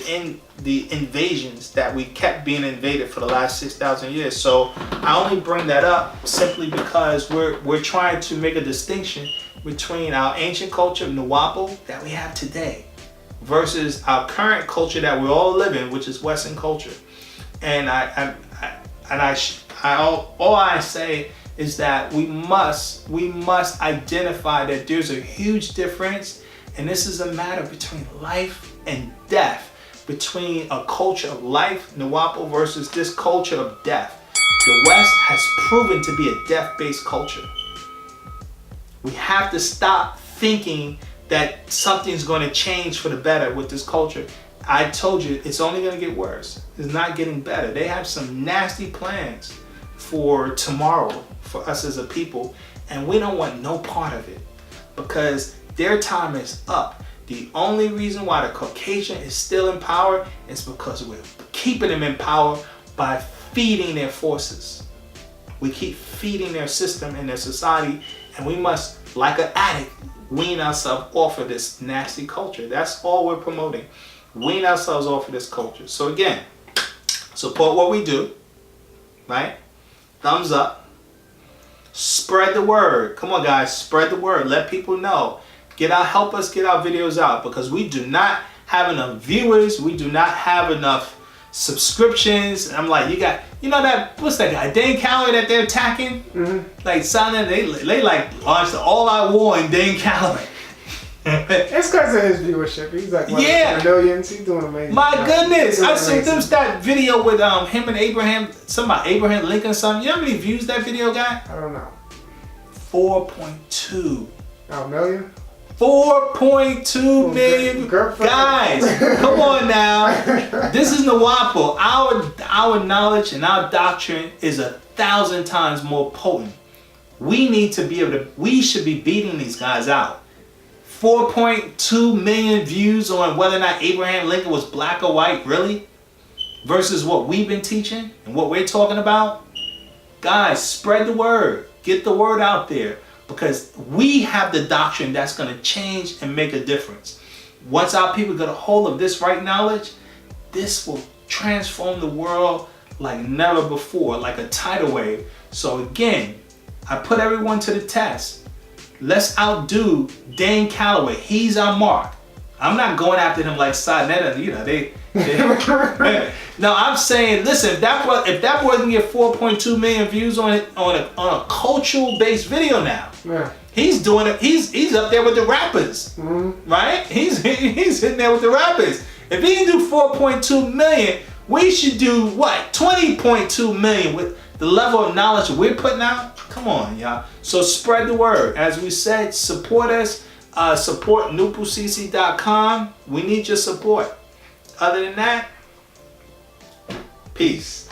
invasions that we kept being invaded for the last 6,000 years. So I only bring that up simply because we're trying to make a distinction between our ancient culture of Nuwaupu that we have today versus our current culture that we all live in, which is Western culture. And all I say is that we must identify that there's a huge difference, and this is a matter between life and death, between a culture of life, Nuwaupu, versus this culture of death. The West has proven to be a death-based culture. We have to stop thinking that something's going to change for the better with this culture. I told you, it's only going to get worse. It's not getting better. They have some nasty plans for tomorrow for us as a people, and we don't want no part of it because their time is up. The only reason why the Caucasian is still in power is because we're keeping them in power by feeding their forces. We keep feeding their system and their society, and we must, like an addict, wean ourselves off of this nasty culture. That's all we're promoting. Wean ourselves off of this culture. So again, support what we do, right? Thumbs up. Spread the word. Come on, guys, spread the word. Let people know. Help us get our videos out, because we do not have enough viewers. We do not have enough subscriptions. And I'm like, you know that, what's that guy, Dane Calloway that they're attacking? Like, signing, they like launched the all-out war in Dane Calloway. It's because of his viewership. He's like, what, millions? He's doing amazing. My goodness, I seen them that video with him and Abraham, Abraham Lincoln, something. You know how many views that video got? I don't know. 4.2. Oh, million? 4.2 million. Guys, come on now. This is Nuwaupu. Our knowledge and our doctrine is 1,000 times more potent. We need to be able to, we should be beating these guys out. 4.2 million views on whether or not Abraham Lincoln was black or white, really? Versus what we've been teaching and what we're talking about. Guys, spread the word. Get the word out there. Because we have the doctrine that's going to change and make a difference. Once our people get a hold of this right knowledge, this will transform the world like never before, like a tidal wave. So again, I put everyone to the test. Let's outdo Dane Calloway. He's our mark. I'm not going after him like Sinetta, you know, No, I'm saying, listen, if that boy can get 4.2 million views on a cultural based video now. Yeah. He's doing it. He's up there with the rappers, right? He's hitting there with the rappers. If he can do 4.2 million, we should do what? 20.2 million with the level of knowledge we're putting out. Come on, y'all. So spread the word. As we said, support us. Support NoopooCC.com. We need your support. Other than that, peace.